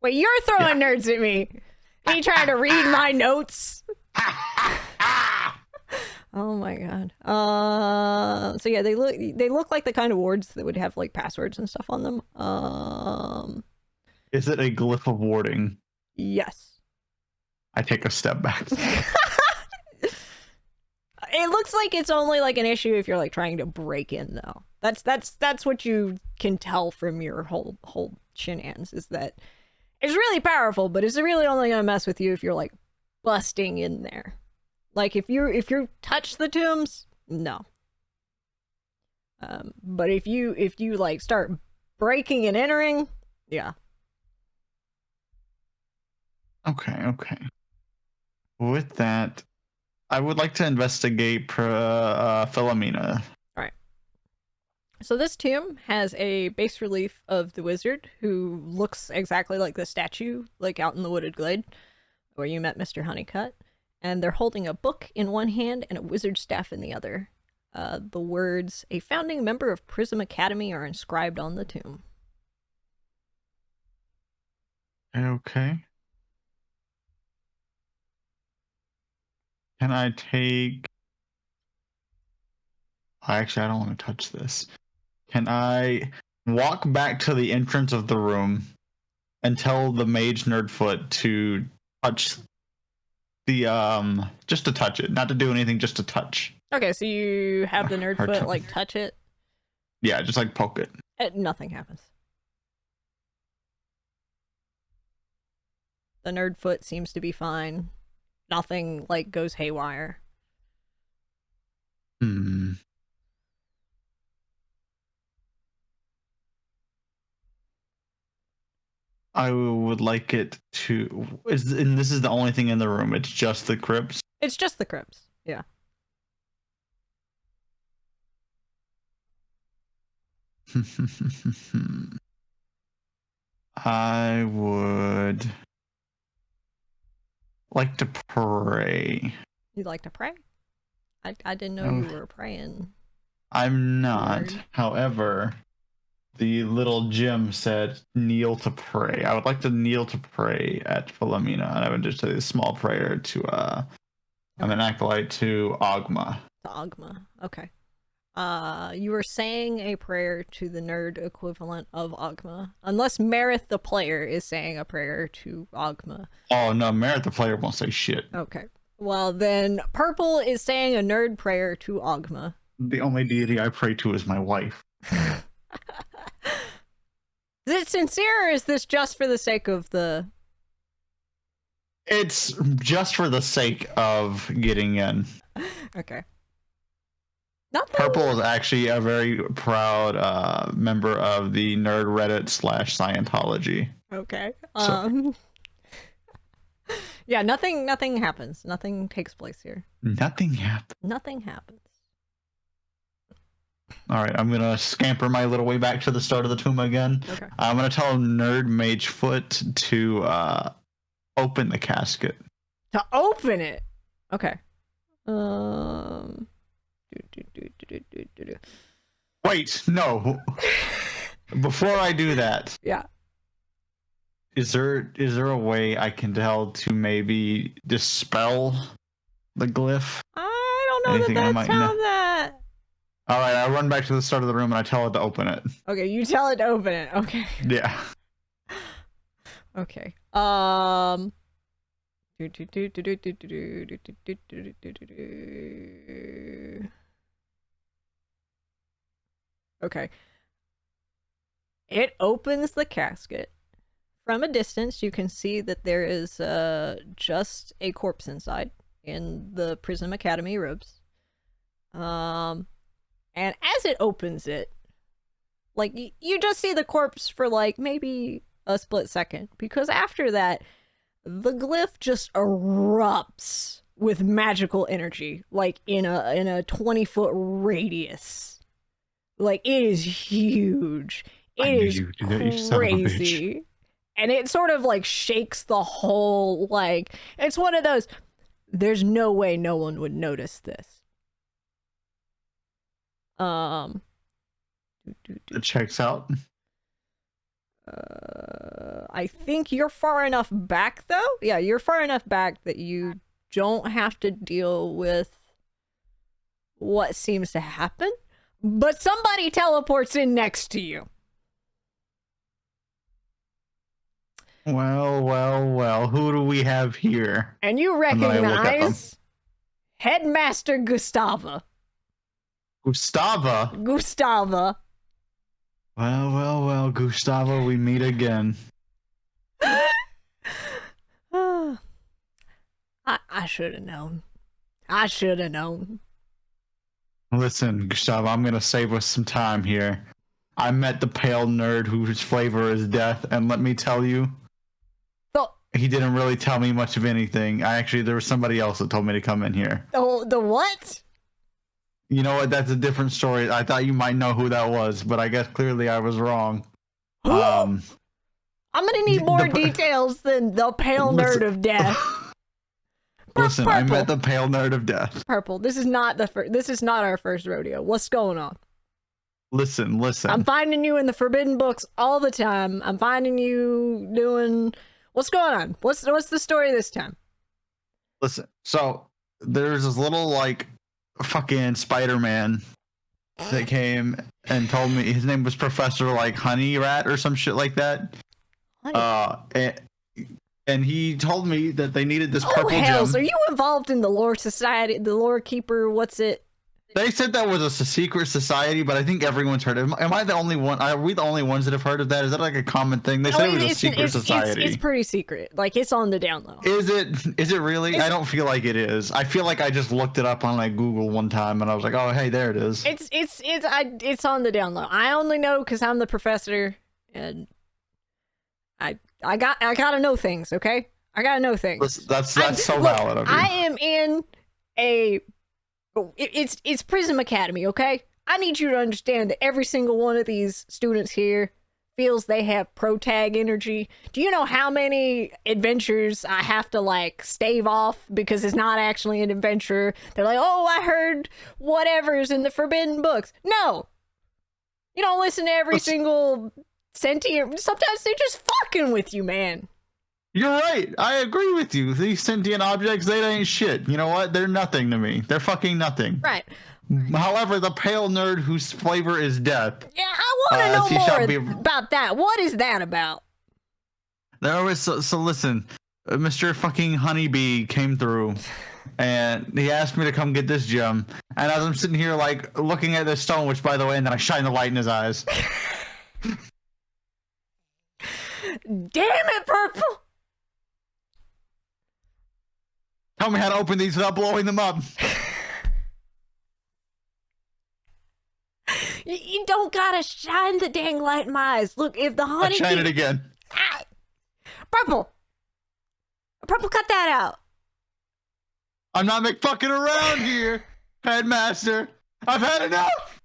Wait, you're throwing nerds at me. Are you trying to read my notes? Oh my god. So yeah, they look like the kind of wards that would have like passwords and stuff on them. Is it a glyph of warding? Yes. I take a step back. It looks like it's only like an issue if you're like trying to break in though. That's what you can tell from your whole shenanigans, is that it's really powerful, but it's really only gonna mess with you if you're like busting in there. Like if you touch the tombs, no. But if you like start breaking and entering, yeah. Okay. With that, I would like to investigate Philomena. All right. So this tomb has a bas relief of the wizard, who looks exactly like the statue, like out in the wooded glade where you met Mr. Honeycutt. And they're holding a book in one hand and a wizard staff in the other. The words, "A founding member of Prism Academy," are inscribed on the tomb. Okay. Can I take... Actually, I don't want to touch this. Can I walk back to the entrance of the room and tell the mage Nerdfoot to touch the just to touch it, not to do anything, just to touch. Okay, so you have the nerd foot like touch it. Yeah, just like poke it. Nothing happens. The nerd foot seems to be fine. Nothing like goes haywire. Hmm. I would like it to and this is the only thing in the room. It's just the crypts. It's just the crypts. Yeah. I would like to pray. You'd like to pray? I didn't know you were praying. I'm not. Lord. However, the little gem said kneel to pray. I would like to kneel to pray at Philomena, and I would just say a small prayer to I'm an acolyte to Ogma. To Ogma. Okay. You were saying a prayer to the nerd equivalent of Ogma. Unless Marith the player is saying a prayer to Ogma. Oh no, Merritt the player won't say shit. Okay. Well then, Purple is saying a nerd prayer to Ogma. The only deity I pray to is my wife. Is it sincere, or is this just for the sake of the... It's just for the sake of getting in. Okay. Nothing. Purple is actually a very proud member of the nerd Reddit / Scientology. Okay. So- Yeah, nothing happens. Nothing takes place here. Nothing happened. Nothing happens. All right, I'm gonna scamper my little way back to the start of the tomb again. Okay. I'm gonna tell Nerd Magefoot to open the casket. To open it. Okay. Wait, no. Before I do that, Yeah. is there a way I can tell to maybe dispel the glyph? I don't know Anything I that might that's how know? that... All right, I run back to the start of the room and I tell it to open it. Okay, you tell it to open it. Okay. Yeah. Okay. Okay. It opens the casket. From a distance, you can see that there is just a corpse inside in the Prism Academy robes. And as it opens it, like, you just see the corpse for, like, maybe a split second. Because after that, the glyph just erupts with magical energy, like, in a 20-foot radius. Like, it is huge. It is crazy. And it sort of, like, shakes the whole, like... It's one of those... There's no way no one would notice this. It checks out. I think you're far enough back, though. Yeah, you're far enough back that you don't have to deal with what seems to happen. But somebody teleports in next to you. Well, who do we have here? And you then I look at them. recognize Headmaster Gustava. Gustava? Gustava. Well, Gustava, we meet again. I should have known. I should have known. Listen, Gustavo, I'm gonna save us some time here. I met the pale nerd whose flavor is death, and let me tell you, he didn't really tell me much of anything. There was somebody else that told me to come in here. The what? You know what? That's a different story. I thought you might know who that was, but I guess clearly I was wrong. I'm gonna need more details than the pale nerd of death. Listen, Purple. I met the pale nerd of death. Purple, this is not our first rodeo. What's going on? Listen. I'm finding you in the forbidden books all the time. I'm finding you doing... What's going on? What's the story this time? Listen, so there's this little like fucking Spider-Man that came and told me his name was Professor like Honey Rat or some shit like that. And he told me that they needed this purple hells, gem. are you involved in the lore society, the lore keeper? What's it? They said that was a secret society, but I think everyone's heard of it. Am I the only one? Are we the only ones that have heard of that? Is that like a common thing? They said it was a secret society. It's pretty secret. Like, it's on the down low. Is it really? I don't feel like it is. I feel like I just looked it up on like Google one time and I was like, oh, hey, there it is. It's on the down low. I only know because I'm the professor, and I gotta know things, okay? I gotta know things. That's so valid of you. I am in a... It's Prism Academy, okay? I need you to understand that every single one of these students here feels they have pro-tag energy. Do you know how many adventures I have to, like, stave off because it's not actually an adventure? They're like, oh, I heard whatever's in the forbidden books. No! You don't listen to every single sentient... Sometimes they're just fucking with you, man. You're right. I agree with you. These sentient objects, they ain't shit. You know what? They're nothing to me. They're fucking nothing. Right. However, the pale nerd whose flavor is death. Yeah, I want to know more about that. What is that about? There was so listen, Mr. fucking Honeybee came through, and he asked me to come get this gem. And as I'm sitting here like looking at this stone, which by the way, and then I shine the light in his eyes. Damn it, Purple! Tell me how to open these without blowing them up. You don't gotta shine the dang light in my eyes. Look, if the honey... Shine it again. Ah! Purple! Purple, cut that out. I'm not fucking around here, Headmaster. I've had enough.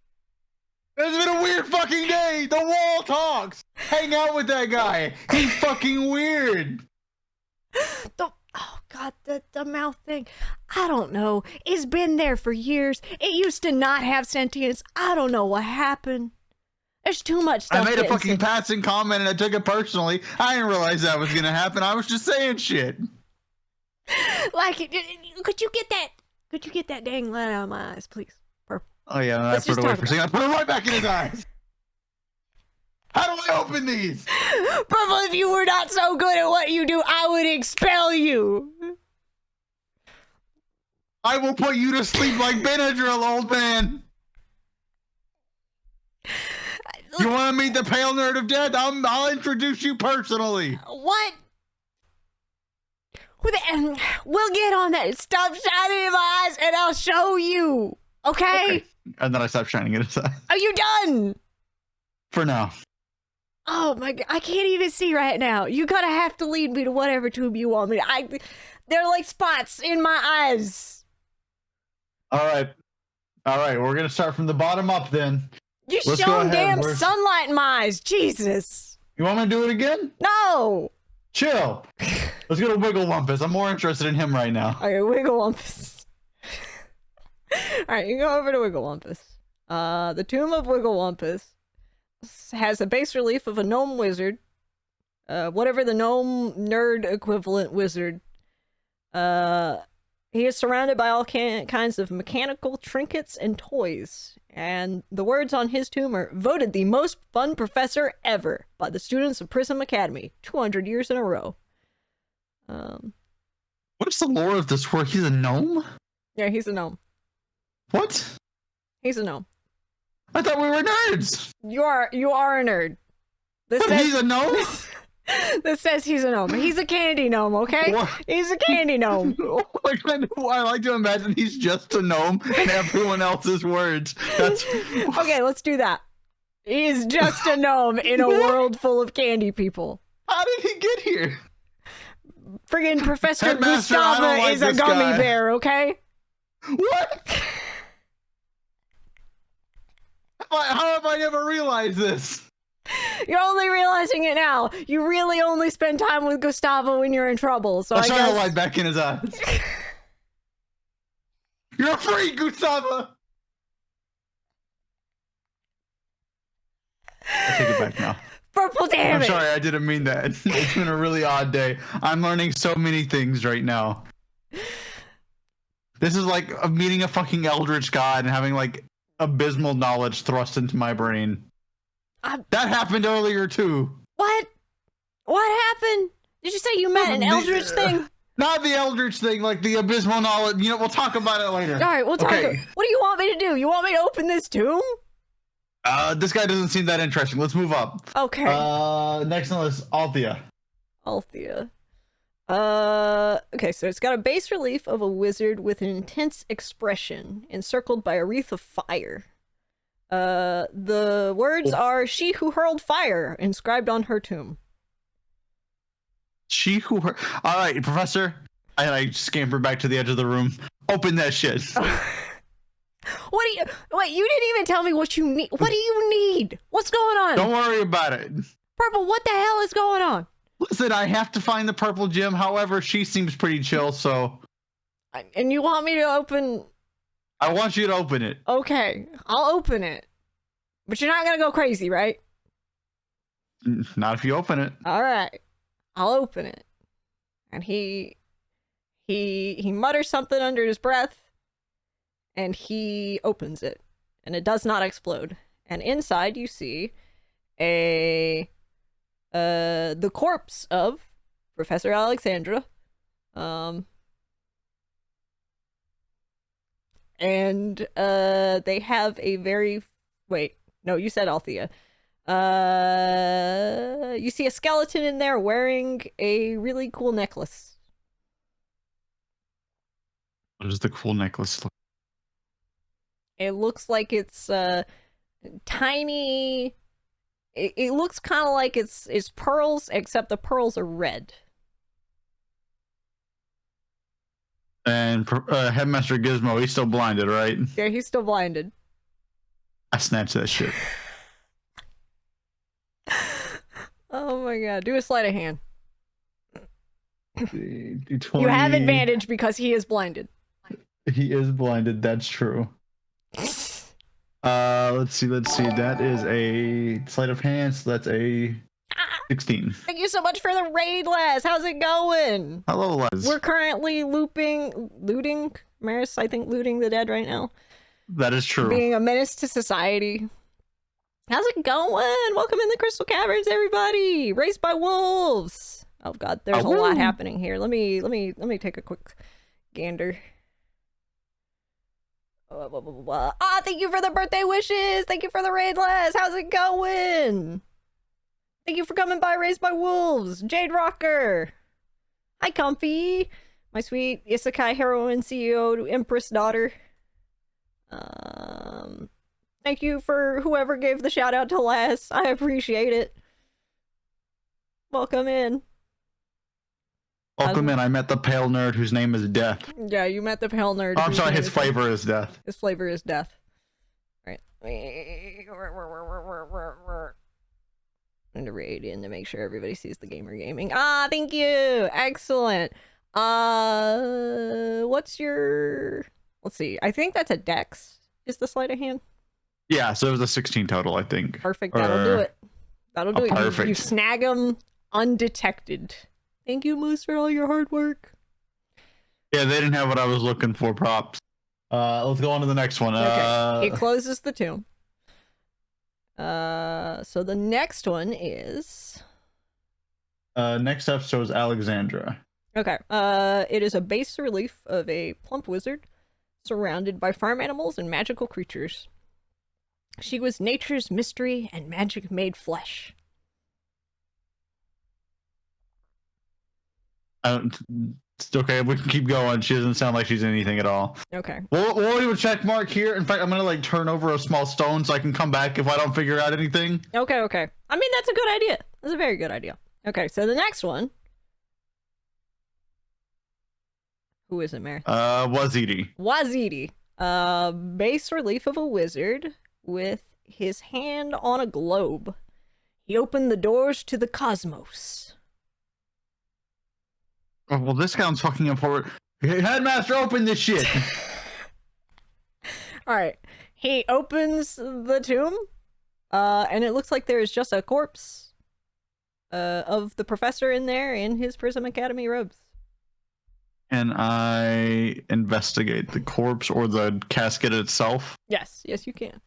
It's been a weird fucking day. The wall talks. Hang out with that guy. He's fucking weird. Oh god, the mouth thing. I don't know. It's been there for years. It used to not have sentience. I don't know what happened. There's too much stuff. I made a fucking passing comment and I took it personally. I didn't realize that was gonna happen. I was just saying shit. Like, could you get that? Could you get that dang light out of my eyes, please? Purple. Oh yeah, I put it away for a second. I put it right back in his eyes. How do I open these? Purple, if you were not so good at what you do, I would expel you. I will put you to sleep like Benadryl, old man. You want to meet the pale nerd of death? I'll introduce you personally. What? We'll get on that. Stop shining in my eyes and I'll show you. Okay? And then I stopped shining in his eyes. Are you done? For now. Oh my god, I can't even see right now. You gotta have to lead me to whatever tube you want me to. They're like spots in my eyes. Alright, we're gonna start from the bottom up then. You shone damn sunlight in my eyes, Jesus. You want me to do it again? No. Chill. Let's go to Wiggle-Wumpus. I'm more interested in him right now. Okay, Wiggle-Wumpus. Alright, you go over to Wiggle-Wumpus. The Tomb of Wiggle-Wumpus has a base relief of a gnome wizard. Whatever the gnome nerd equivalent wizard. He is surrounded by all kinds of mechanical trinkets and toys. And the words on his tomb are voted the most fun professor ever by the students of Prism Academy 200 years in a row. What's the lore of this work? He's a gnome? Yeah, he's a gnome. What? He's a gnome. I thought we were nerds. You are a nerd. He's a gnome? This says he's a gnome. He's a candy gnome, okay? What? He's a candy gnome. I like to imagine he's just a gnome in everyone else's words. That's okay, let's do that. He's just a gnome in a world full of candy people. How did he get here? Friggin' Professor Headmaster, Gustava like is a gummy guy. bear, okay? What? How have I never realized this? You're only realizing it now. You really only spend time with Gustavo when you're in trouble. So I'll I shine guess... the light back in his eyes. You're free, Gustavo. I take it back now. Purple, damn I'm it. sorry, I didn't mean that. It's been a really odd day. I'm learning so many things right now. This is like meeting a fucking eldritch god and having like abysmal knowledge thrust into my brain. That happened earlier too. What? What happened? Did you say you met an eldritch thing? Not the eldritch thing, like the abysmal knowledge. You know, we'll talk about it later. All right, we'll talk. Okay. What do you want me to do? You want me to open this tomb? This guy doesn't seem that interesting. Let's move up. Okay. Next on the list, Althea. Althea. Okay, so it's got a bas relief of a wizard with an intense expression, encircled by a wreath of fire. The words are "She who hurled fire" inscribed on her tomb. She who her. All right, Professor. I scamper back to the edge of the room. Open that shit. What do you? Wait, you didn't even tell me what you need. What do you need? What's going on? Don't worry about it. Purple, what the hell is going on? Listen, I have to find the purple gem. However, she seems pretty chill, so. And you want me to open? I want you to open it. Okay, I'll open it. But you're not gonna go crazy, right? Not if you open it. All right, I'll open it. And he mutters something under his breath, and he opens it, and it does not explode. And inside you see the corpse of Professor Alexandra. And they have a very no, you said Althea. You see a skeleton in there wearing a really cool necklace. What does the cool necklace look? It looks like it's tiny. It looks kind of like it's pearls, except the pearls are red. And Headmaster Gizmo, he's still blinded, right? Yeah, he's still blinded. I snatched that shit. Oh my god, do a sleight of hand. D20. You have advantage because he is blinded. He is blinded, that's true. Let's see. That is a sleight of hand, so that's a 16. Thank you so much for the raid, Les. How's it going? Hello, Les. We're currently looting Maris, I think, looting the dead right now. That is true. Being a menace to society. How's it going? Welcome in the Crystal Caverns, everybody. Raised by wolves. Oh god, there's a lot happening here. Let me take a quick gander. Thank you for the birthday wishes. Thank you for the raid, Les. How's it going? Thank you for coming by, Raised by Wolves. Jade Rocker. Hi, Comfy. My sweet Isekai heroine CEO, Empress daughter. Thank you for whoever gave the shout out to Les. I appreciate it. Welcome in. Welcome in. I met the pale nerd whose name is Death. Yeah, you met the pale nerd. Oh, I'm sorry, his flavor is Death. His flavor is death. Alright. I'm gonna raid in to make sure everybody sees the gamer gaming. Thank you! Excellent. What's your... Let's see. I think that's a dex. Is the sleight of hand? Yeah, so it was a 16 total, I think. Perfect. That'll do it. That'll do it. Perfect. You snag them undetected. Thank you, Moose, for all your hard work. Yeah, they didn't have what I was looking for. Props. Let's go on to the next one. Okay. It closes the tomb. So the next one is... Next up shows Alexandra. Okay. It is a bas relief of a plump wizard surrounded by farm animals and magical creatures. She was nature's mystery and magic made flesh. It's okay. We can keep going. She doesn't sound like she's anything at all. Okay. We'll do a check mark here. In fact, I'm gonna like turn over a small stone so I can come back if I don't figure out anything. Okay. I mean, that's a good idea. That's a very good idea. Okay, so the next one. Who is it, Mary? Waziri. Waziri. Bas relief of a wizard with his hand on a globe. He opened the doors to the cosmos. Oh, well, this sounds fucking important. Hey, Headmaster, open this shit. Alright. He opens the tomb. And it looks like there's just a corpse of the professor in there in his Prism Academy robes. Can I investigate the corpse or the casket itself? Yes, you can.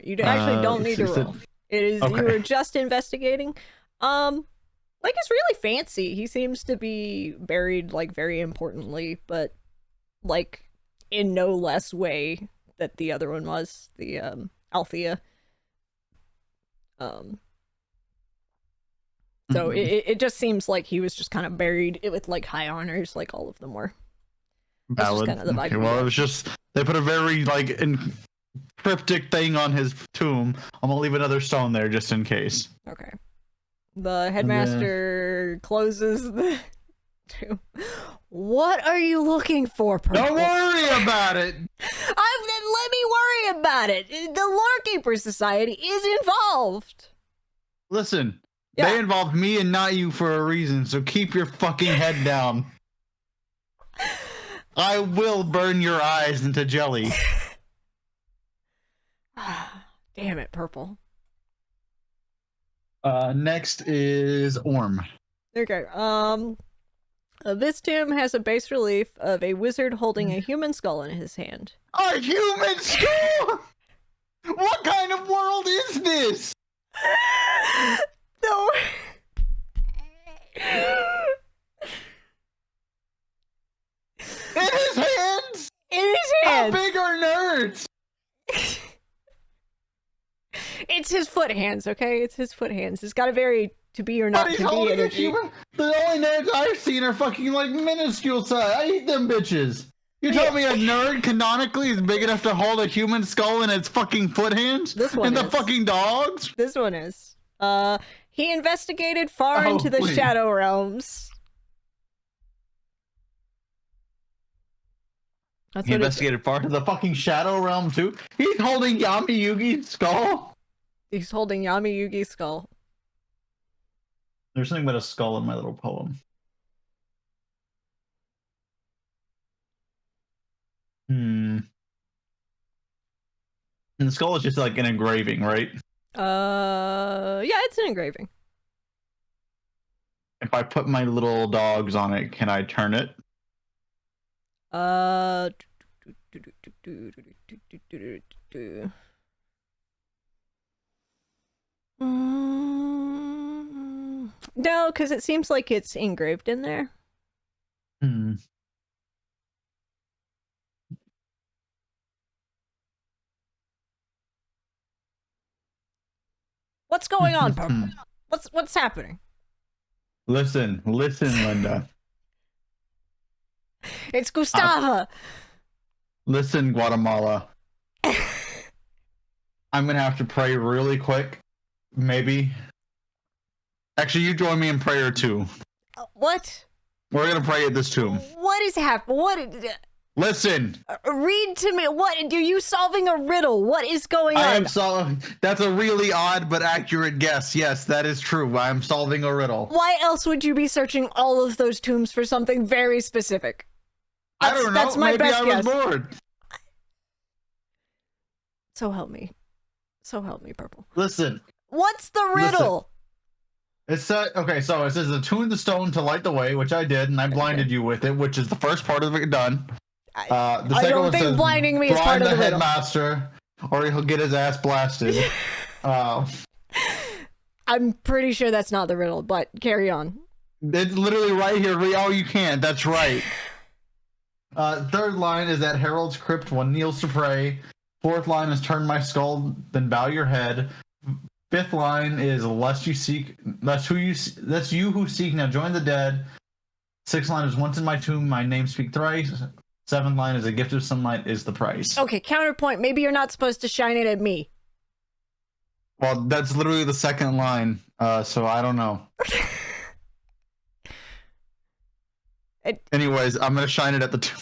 You actually don't need to roll. It is okay. You were just investigating. Like, it's really fancy. He seems to be buried, like, very importantly, but like in no less way that the other one was, the Althea. So it just seems like he was just kind of buried with like high honors, like all of them were. That's just Valid. kind of the vibe. Okay, well, it was just they put a very like cryptic thing on his tomb. I'm gonna leave another stone there just in case. Okay. The headmaster closes the tomb. What are you looking for, Purple? Don't worry about it. Let me worry about it. The Lorekeeper Society is involved. Listen, Yeah. they involved me and not you for a reason, so keep your fucking head down. I will burn your eyes into jelly. Damn it, Purple. Next is Orm. Okay, this tomb has a bas relief of a wizard holding a human skull in his hand. A human skull? What kind of world is this? No. In his hands? In his hands. How big are nerds? It's his foot hands, okay? It's his foot hands. It's got a very to be or not But he's to be holding a energy. human. The only nerds I've seen are fucking like minuscule size. I eat them bitches. You told me a nerd canonically is big enough to hold a human skull in its fucking foot hands? This one And the is. fucking dogs? This one is. He investigated far Oh, into the please. Shadow Realms. That's He what investigated far to the fucking Shadow Realm too? He's holding Yami Yugi's skull? he's holding Yami Yugi's skull. There's something about a skull in my little poem. And the skull is just like an engraving, right? Yeah, it's an engraving. If I put my little dogs on it, can I turn it? No, because it seems like it's engraved in there. What's going on, Purple? What's happening? Listen, Linda. It's Gustava. Listen, Guatemala. I'm gonna have to pray really quick. Maybe. Actually, you join me in prayer too. What? We're gonna pray at this tomb. What is happening? Listen. Read to me. What are you solving a riddle? What is going on? That's a really odd but accurate guess. Yes, that is true. I am solving a riddle. Why else would you be searching all of those tombs for something very specific? I don't know. That's my Maybe best I was guess. bored. So help me. So help me, Purple. Listen. What's the riddle? It's okay, so it says attune the stone to light the way, which I did, and I blinded you with it, which is the first part of it done. The I second don't one think says, blinding me is part of the riddle. headmaster, or he'll get his ass blasted. I'm pretty sure that's not the riddle, but carry on. It's literally right here. Oh, you can't. That's right. Third line is at Harold's crypt one kneels to pray. Fourth line is turn my skull, then bow your head. Fifth line is lest you who seek now join the dead. Sixth line is once in my tomb, my name speak thrice. Seventh line is a gift of sunlight is the price. Okay, counterpoint. Maybe you're not supposed to shine it at me. Well, that's literally the second line, so I don't know. Anyways, I'm gonna shine it at the tomb.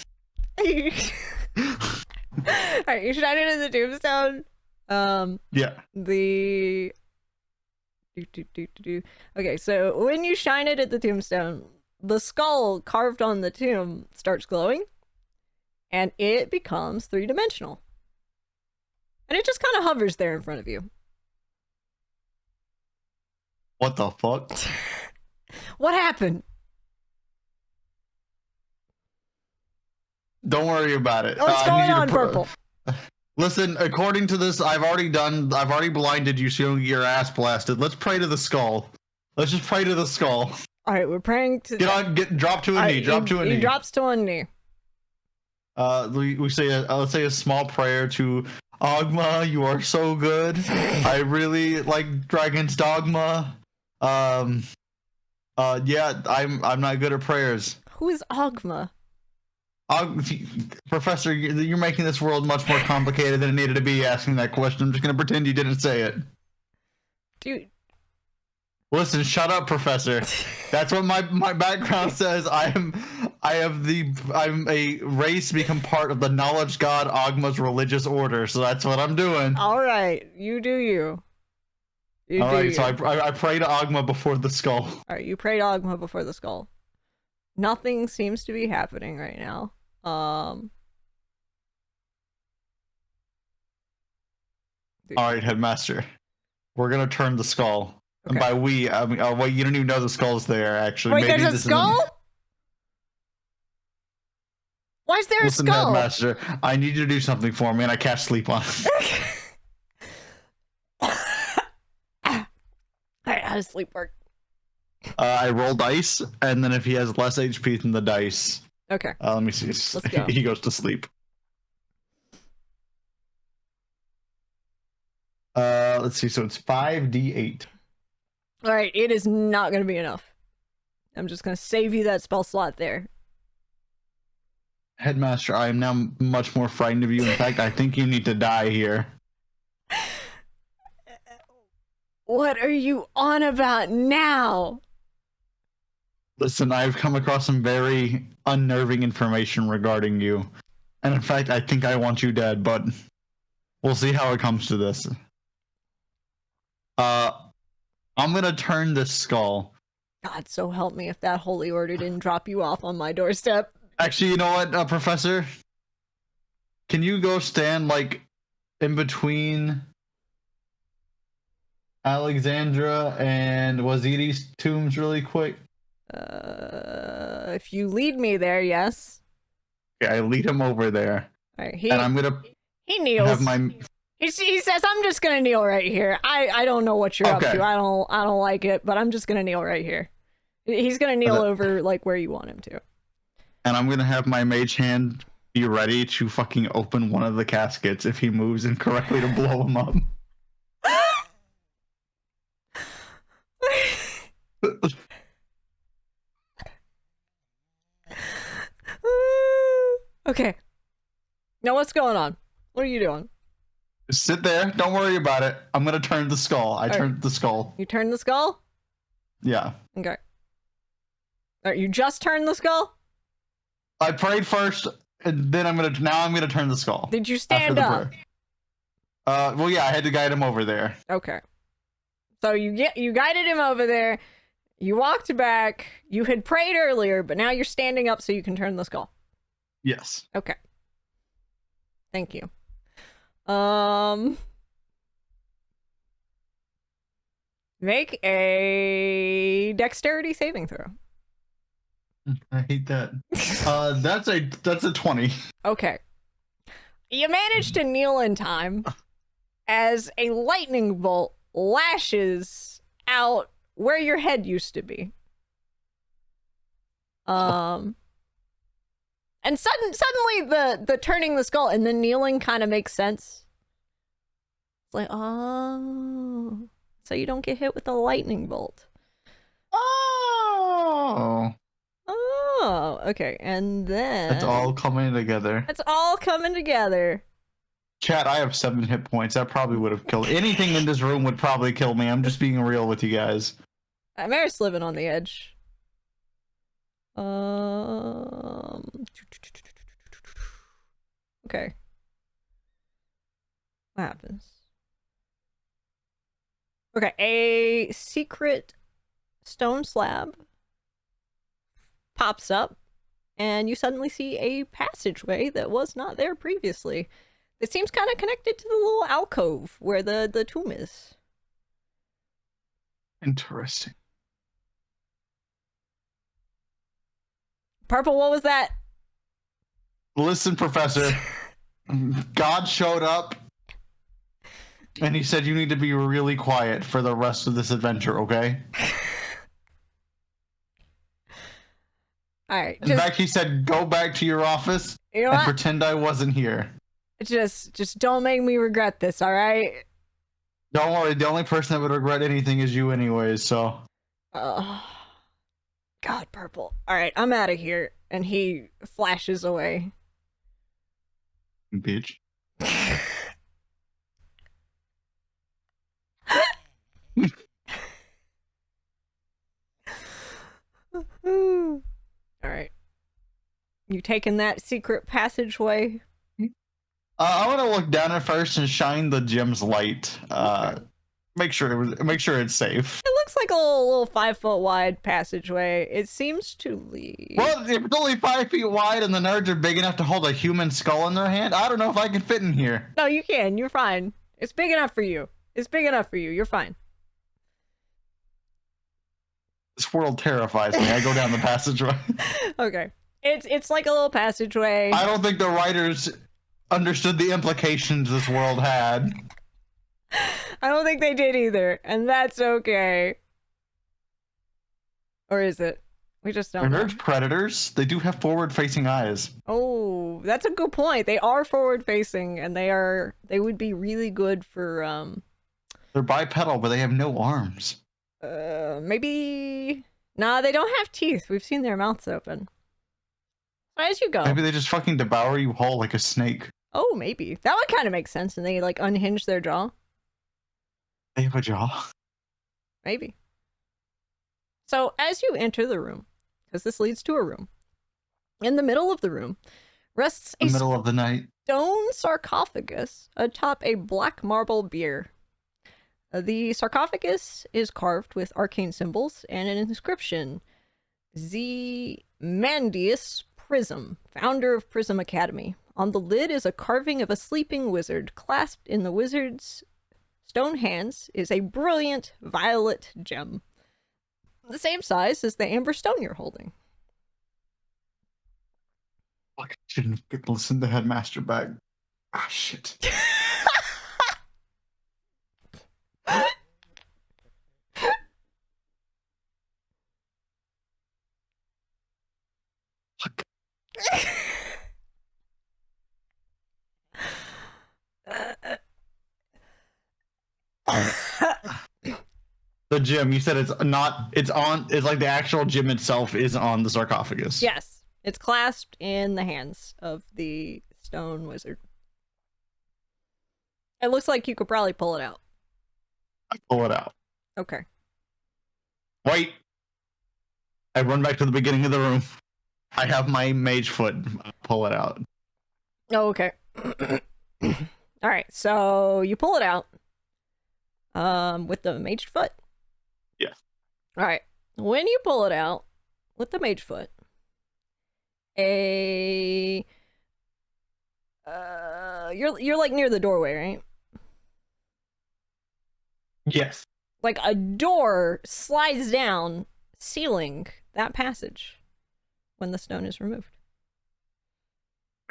Alright, you shine it in the tombstone. Yeah. Okay, so when you shine it at the tombstone, the skull carved on the tomb starts glowing, and it becomes three-dimensional. And it just kind of hovers there in front of you. What the fuck? What happened? Don't worry about it. What's I going need you on, to Purple? Listen, according to this, I've already blinded you so you don't get your ass blasted. Let's pray to the skull. Let's just pray to the skull. All right, we're praying to. Drop to a knee. Drop to a knee. He drops to one knee. We say let's say a small prayer to Ogma. You are so good. I really like Dragon's Dogma. Yeah, I'm not good at prayers. Who is Ogma? Professor, you're making this world much more complicated than it needed to be asking that question. I'm just gonna pretend you didn't say it. Dude. Listen, shut up, Professor. That's what my background says. I'm a race to become part of the knowledge god Ogma's religious order, so that's what I'm doing. All right, you do you. All right, so I pray to Ogma before the skull. All right, you pray to Ogma before the skull. Nothing seems to be happening right now. All right, Headmaster. We're gonna turn the skull. Okay. And by we, I mean, wait, you don't even know the skull's there, actually. Wait, maybe there's a skull? Why is there a skull? Listen, Headmaster, I need you to do something for me, and I cast sleep on it. Alright, how does sleep work? I roll dice, and then if he has less HP than the dice... Okay. Let me see. Let's go. He goes to sleep. Let's see. So it's 5d8. Alright, it is not going to be enough. I'm just going to save you that spell slot there. Headmaster, I am now much more frightened of you. In fact, I think you need to die here. What are you on about now? Listen, I've come across some very unnerving information regarding you. And in fact, I think I want you dead, but we'll see how it comes to this. I'm gonna turn this skull. God, so help me if that holy order didn't drop you off on my doorstep. Actually, you know what, Professor? Can you go stand, like, in between Alexandra and Waziri's tombs really quick? If you lead me there, yes. Yeah, I lead him over there. All right, and I'm gonna he kneels. Have my... He says, "I'm just gonna kneel right here. I don't know what you're up to. I don't like it, but I'm just gonna kneel right here." He's gonna kneel over like where you want him to. And I'm gonna have my mage hand be ready to fucking open one of the caskets if he moves incorrectly to blow him up. Okay. Now what's going on? What are you doing? Sit there. Don't worry about it. I'm gonna turn the skull. I turned the skull. You turned the skull? Yeah. Okay. Alright, you just turned the skull? I prayed first, and then I'm gonna turn the skull. Did you stand up? Well, yeah, I had to guide him over there. Okay. So you guided him over there. You walked back. You had prayed earlier, but now you're standing up so you can turn the skull. Yes. Okay. Thank you. Make a dexterity saving throw. I hate that. That's a 20. Okay. You managed to kneel in time as a lightning bolt lashes out where your head used to be. And suddenly the turning the skull and the kneeling kind of makes sense. It's like, oh, so you don't get hit with a lightning bolt. Oh. Oh, okay. And then It's all coming together. It's all coming together. Chat, I have 7 hit points. That probably would have killed anything in this room. Would probably kill me. I'm just being real with you guys. Mary's living on the edge. Okay. What happens? Okay, a secret stone slab pops up, and you suddenly see a passageway that was not there previously. It seems kind of connected to the little alcove where the tomb is. Interesting. Purple, what was that? Listen, Professor. God showed up, and he said you need to be really quiet for the rest of this adventure, okay? All right, In fact, he said, go back to your office you know and what? pretend I wasn't here. Just don't make me regret this, all right? Don't worry, the only person that would regret anything is you anyways, so... God, Purple. All right, I'm out of here. And he flashes away. Bitch. All right. You taking that secret passageway? I want to look down at first and shine the gem's light. Okay. Make sure it's safe. It looks like a little 5 foot wide passageway. It seems to lead. Well, if it's only 5 feet wide and the nerds are big enough to hold a human skull in their hand, I don't know if I can fit in here. No, you can. You're fine. It's big enough for you. It's big enough for you. You're fine. This world terrifies me. I go down the passageway. Okay. It's like a little passageway. I don't think the writers understood the implications this world had. I don't think they did either, and that's okay. Or is it? We just don't Are know. nerds predators? They do have forward-facing eyes. Oh, that's a good point. They are forward-facing, and they would be really good for They're bipedal, but they have no arms. maybe. Nah, they don't have teeth. We've seen their mouths open. As you go. Maybe they just fucking devour you whole like a snake. Oh, maybe that would kind of make sense, and they like unhinge their jaw. They have a jaw. Maybe. So as you enter the room, because this leads to a room, in the middle of the room rests a The middle of the night. stone sarcophagus atop a black marble bier. The sarcophagus is carved with arcane symbols and an inscription: Zimandius Prism, founder of Prism Academy. On the lid is a carving of a sleeping wizard. Clasped in the wizard's stone hands is a brilliant violet gem, the same size as the amber stone you're holding. Fuck, I shouldn't have listened to Headmaster back. Ah, shit. Fuck. The gem, you said it's like the actual gem itself is on the sarcophagus. Yes, it's clasped in the hands of the stone wizard. It looks like you could probably pull it out. I pull it out. Okay. Wait. I run back to the beginning of the room. I have my mage foot. I pull it out. Oh, okay. All right, so you pull it out with the mage foot. Yes. All right. When you pull it out with the mage foot, you're like near the doorway, right? Yes. Like a door slides down, sealing that passage when the stone is removed.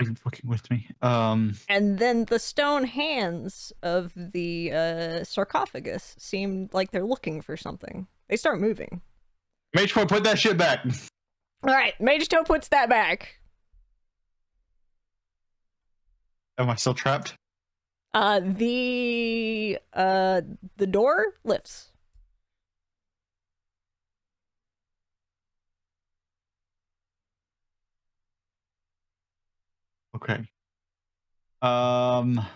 Are you fucking with me? And then the stone hands of the sarcophagus seem like they're looking for something. They start moving. Mage foot, put that shit back. All right, Mage Toe puts that back. Am I still trapped? The door lifts. Okay. I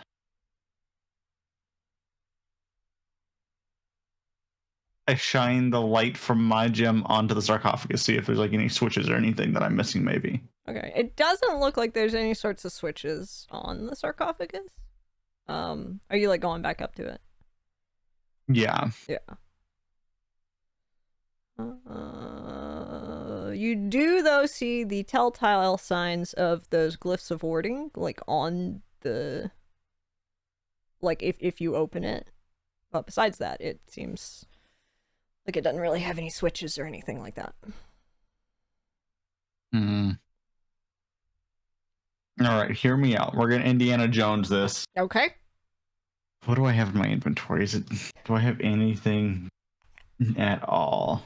shine the light from my gem onto the sarcophagus, see if there's like any switches or anything that I'm missing, maybe. Okay, it doesn't look like there's any sorts of switches on the sarcophagus. Are you like going back up to it? Yeah. Yeah. You do though see the telltale signs of those glyphs of warding, like on the, like if you open it. But besides that, it seems like it doesn't really have any switches or anything like that. All All right, hear me out. We're gonna Indiana Jones this. Okay. What do I have in my inventory? Do I have anything at all?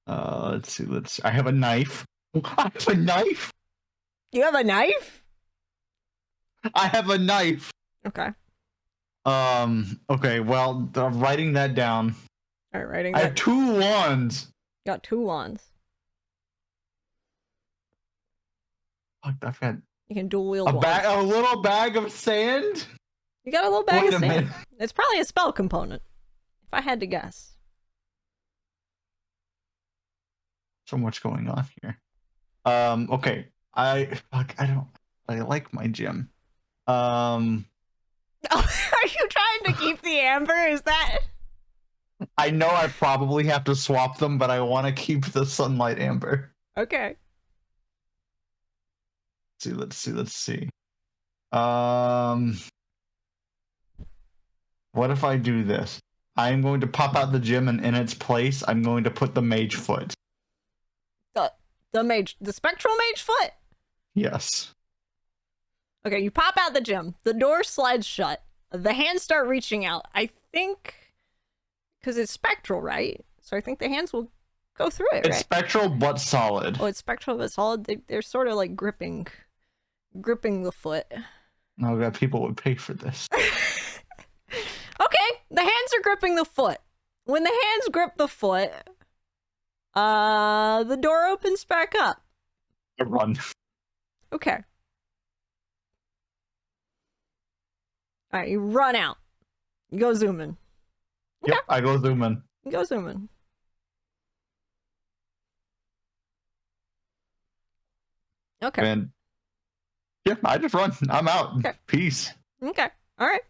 Let's see. I have a knife. I have a knife. You have a knife? I have a knife. Okay. Okay. Well, writing that down. All right, writing I that. have 2 wands. Got 2 wands. Fuck, I've got You can dual wield wands. a little bag of sand. You got a little bag Wait of a sand. minute. It's probably a spell component, if I had to guess. So much going on here. Okay. I like my gym. Are you trying to keep the amber? Is that? I know I probably have to swap them, but I want to keep the sunlight amber. Okay. Let's see. What if I do this? I'm going to pop out the gym, and in its place, I'm going to put the mage foot. The spectral mage foot? Yes. Okay, you pop out the gym. The door slides shut. The hands start reaching out. I think, because it's spectral, right? So I think the hands will go through it, It's right? spectral but solid. Oh, it's spectral but solid. They're sort of like gripping the foot. Oh god, people would pay for this. Okay, the hands are gripping the foot. When the hands grip the foot, the door opens back up. I run. Okay. All right, you run out. You go zooming. Yep, I go zoom in. You go zooming. Okay. And yeah, I just run. I'm out. Okay. Peace. Okay. All right.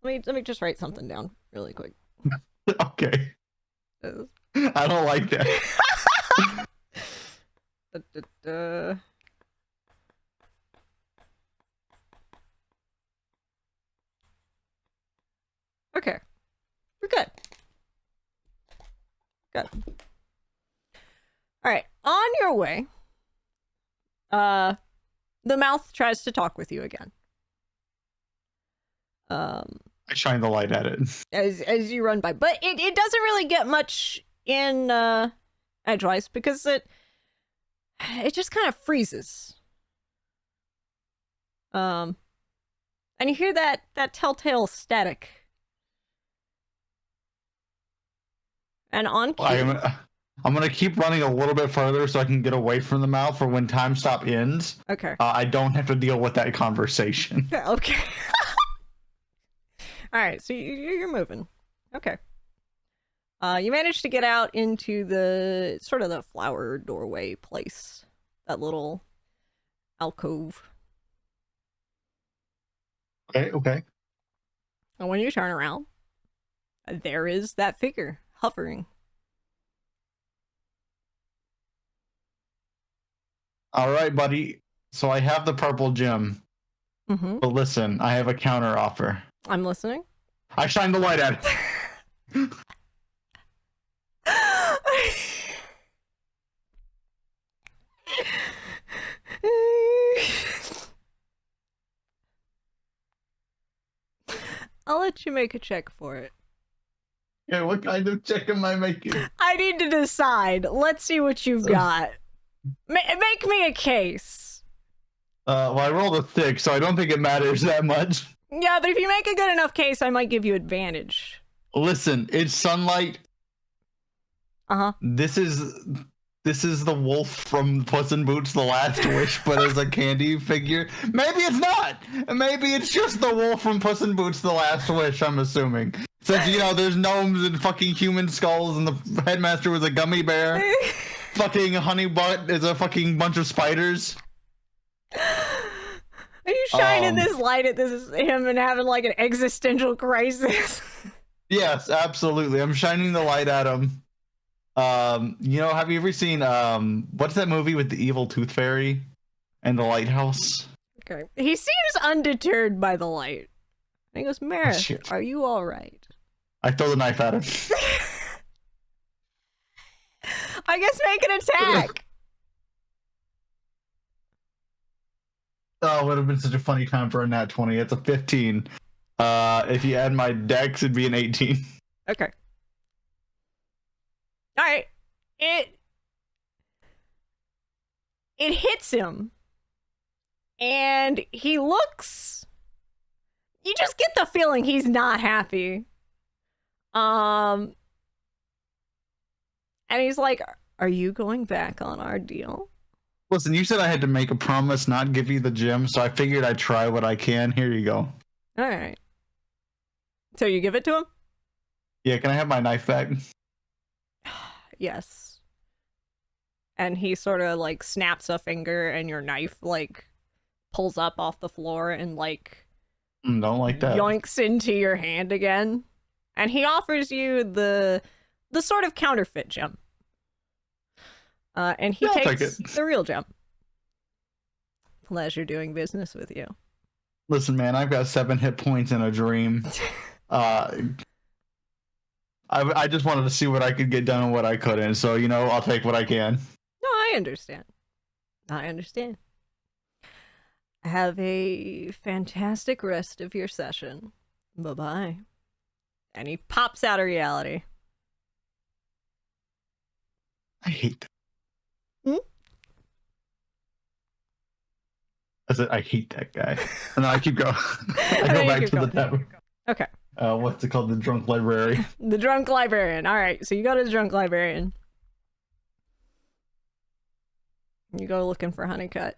Let me just write something down really quick. Okay. I don't like that. Okay. We're good. Good. All right. On your way, the mouth tries to talk with you again. I shine the light at it. As you run by, but it doesn't really get much in edgewise because it just kind of freezes. And you hear that telltale static. And on cue, I'm gonna keep running a little bit further so I can get away from the mouth for when time stop ends. okay. I don't have to deal with that conversation. Okay. All right, so you're moving. Okay. You managed to get out into the sort of the flower doorway place, that little alcove. Okay. And when you turn around, there is that figure hovering. All right, buddy. So I have the purple gem. Mm-hmm. But listen, I have a counter offer. I'm listening. I shine the light at it. I'll let you make a check for it. Yeah, what kind of check am I making? I need to decide. Let's see what you've got. Make me a case. Well, I rolled a 6, so I don't think it matters that much. Yeah, but if you make a good enough case, I might give you advantage. Listen, it's sunlight. Uh-huh. This is the wolf from Puss in Boots: The Last Wish, but as a candy figure. Maybe it's not. Maybe it's just the wolf from Puss in Boots: The Last Wish. I'm assuming, since there's gnomes and fucking human skulls, and the headmaster was a gummy bear. Fucking Honeybutt is a fucking bunch of spiders. Are you shining this light at him and having like an existential crisis? Yes, absolutely. I'm shining the light at him. Have you ever seen what's that movie with the evil tooth fairy and the lighthouse? Okay. He seems undeterred by the light. And he goes, Marith, shit. are you all right? I throw the knife at him. I guess make an attack. Oh, it would have been such a funny time for a nat 20. It's a 15. If you add my dex, it'd be an 18. Okay. All right. It hits him, and he looks. You just get the feeling he's not happy. And he's like, "Are you going back on our deal?" Listen, you said I had to make a promise, not give you the gem, so I figured I'd try what I can. Here you go. All right. So you give it to him? Yeah, can I have my knife back? Yes. And he sort of like snaps a finger, and your knife like pulls up off the floor and like Don't like that. yoinks into your hand again. And he offers you the sort of counterfeit gem. And he Yeah, I'll take takes it. the real gem. Pleasure doing business with you. Listen, man, I've got 7 hit points in a dream. I just wanted to see what I could get done and what I couldn't. So, you know, I'll take what I can. No, I understand. I understand. Have a fantastic rest of your session. Bye-bye. And he pops out of reality. I hate that. Hmm? I said, I hate that guy. And then I keep going. I And go then you back keep to the going. tavern. Okay. What's it called? The drunk library. The drunk librarian. All right, so you go to the drunk librarian. You go looking for Honeycutt.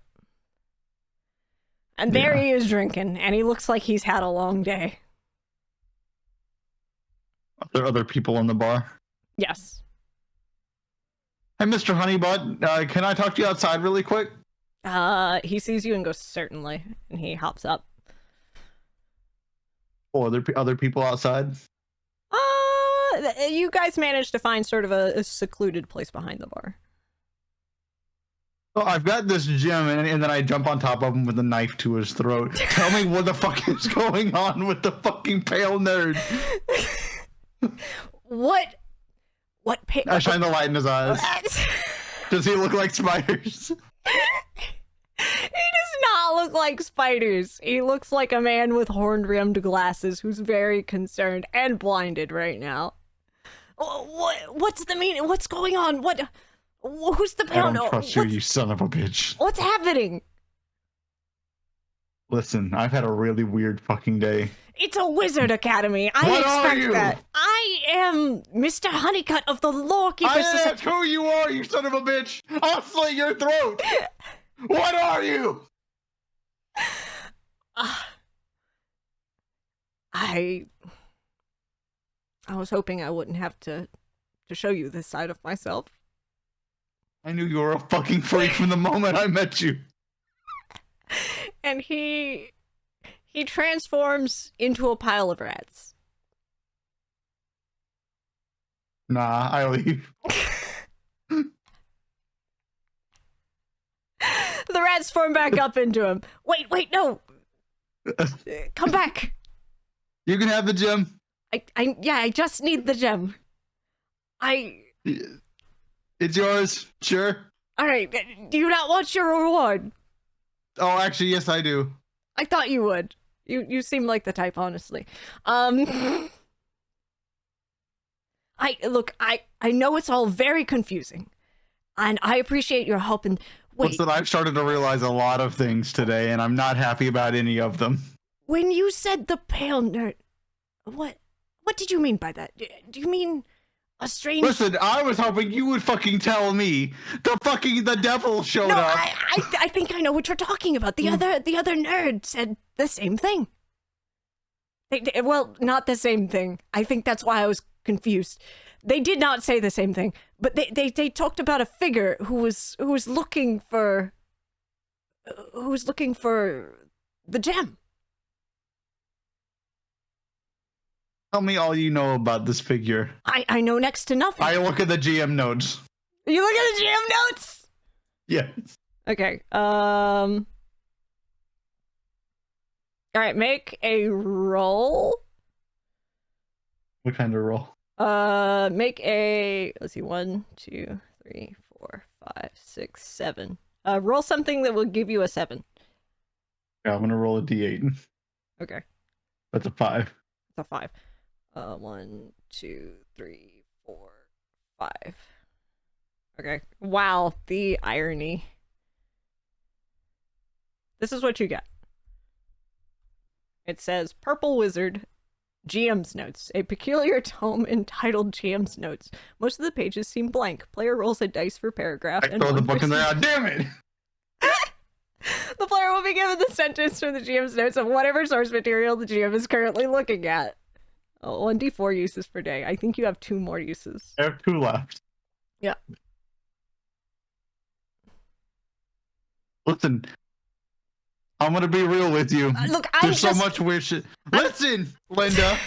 And there Yeah. he is drinking, and he looks like he's had a long day. Are there other people in the bar? Yes. Hey, Mr. Honeybutt, can I talk to you outside really quick? He sees you and goes, certainly. And he hops up. Oh, are there other people outside? You guys managed to find sort of a secluded place behind the bar. Oh, I've got this gem, and then I jump on top of him with a knife to his throat. Tell me what the fuck is going on with the fucking pale nerd. What I shine the light in his eyes. Does he look like spiders? He does not look like spiders. He looks like a man with horn-rimmed glasses who's very concerned and blinded right now. What's the meaning? What's going on? Who's the I pale? don't trust you, you son of a bitch. What's happening? Listen, I've had a really weird fucking day. It's a wizard academy. I What are expect you? that. I am Mr. Honeycutt of the Lawkeeper I Society. asked who you are, you son of a bitch! I'll slit your throat! What are you? I was hoping I wouldn't have to show you this side of myself. I knew you were a fucking freak from the moment I met you. And he transforms into a pile of rats. Nah, I leave. The rats form back up into him. Wait, no. Come back. You can have the gem. I just need the gem. It's yours, sure. All right, do you not want your reward? Oh, actually, yes, I do. I thought you would. You seem like the type, honestly. I know it's all very confusing, and I appreciate your help. And wait, Listen, I've started to realize a lot of things today, and I'm not happy about any of them. when you said the pale nerd, what did you mean by that? Do you mean a strange? Listen, I was hoping you would fucking tell me. The devil showed No, up. I think I know what you're talking about. The other nerd said the same thing. Well, not the same thing. I think that's why I was confused. They did not say the same thing, but they talked about a figure who was looking for the gem. Tell me all you know about this figure. I know next to nothing. I look at the GM notes. You look at the GM notes. Yes. Okay. All right, make a roll. What kind of roll? Make a, let's see, 1, 2, 3, 4, 5, 6, 7. Roll something that will give you a 7. Yeah, I'm gonna roll a d8. Okay. That's a 5. It's a 5. 1, 2, 3, 4, 5. Okay. Wow, the irony. This is what you get. It says Purple Wizard, GM's Notes, a peculiar tome entitled GM's Notes. Most of the pages seem blank. Player rolls a dice per paragraph. I throw the book in there. Oh, damn it! The player will be given the sentence from the GM's notes of whatever source material the GM is currently looking at. Oh, 1d4 uses per day. I think you have 2 more uses. I have 2 left. Yeah. Listen, I'm gonna be real with you. Look, There's so much weird shit. Listen, Linda.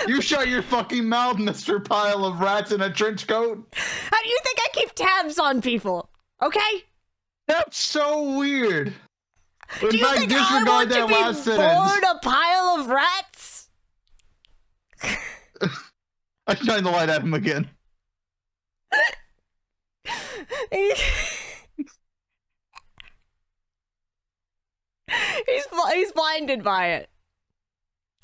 You shut your fucking mouth, Mr. Pile of Rats in a trench coat. How do you think I keep tabs on people? Okay? That's so weird. In Do you fact, think I disregard want that to be last sentence. bored a pile of rats? I shine the light at him again. He's blinded by it.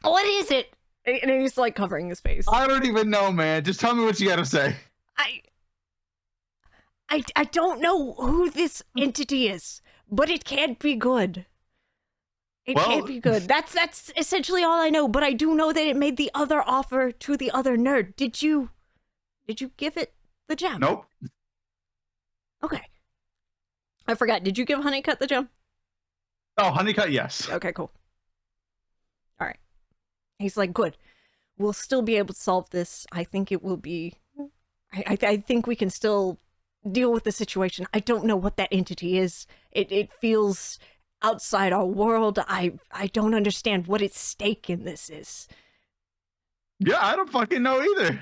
What is it? And he's like covering his face. I don't even know, man. Just tell me what you gotta say. I don't know who this entity is, but it can't be good. It can't be good. That's essentially all I know, but I do know that it made the other offer to the other nerd. Did you give it the gem? Nope. Okay. I forgot. Did you give Honeycut the gem? Oh, Honeycut, yes. Okay, cool. All right. He's like, good. We'll still be able to solve this. I think it will be... I think we can still deal with the situation. I don't know what that entity is. It feels outside our world. I don't understand what its stake in this is. Yeah, I don't fucking know either.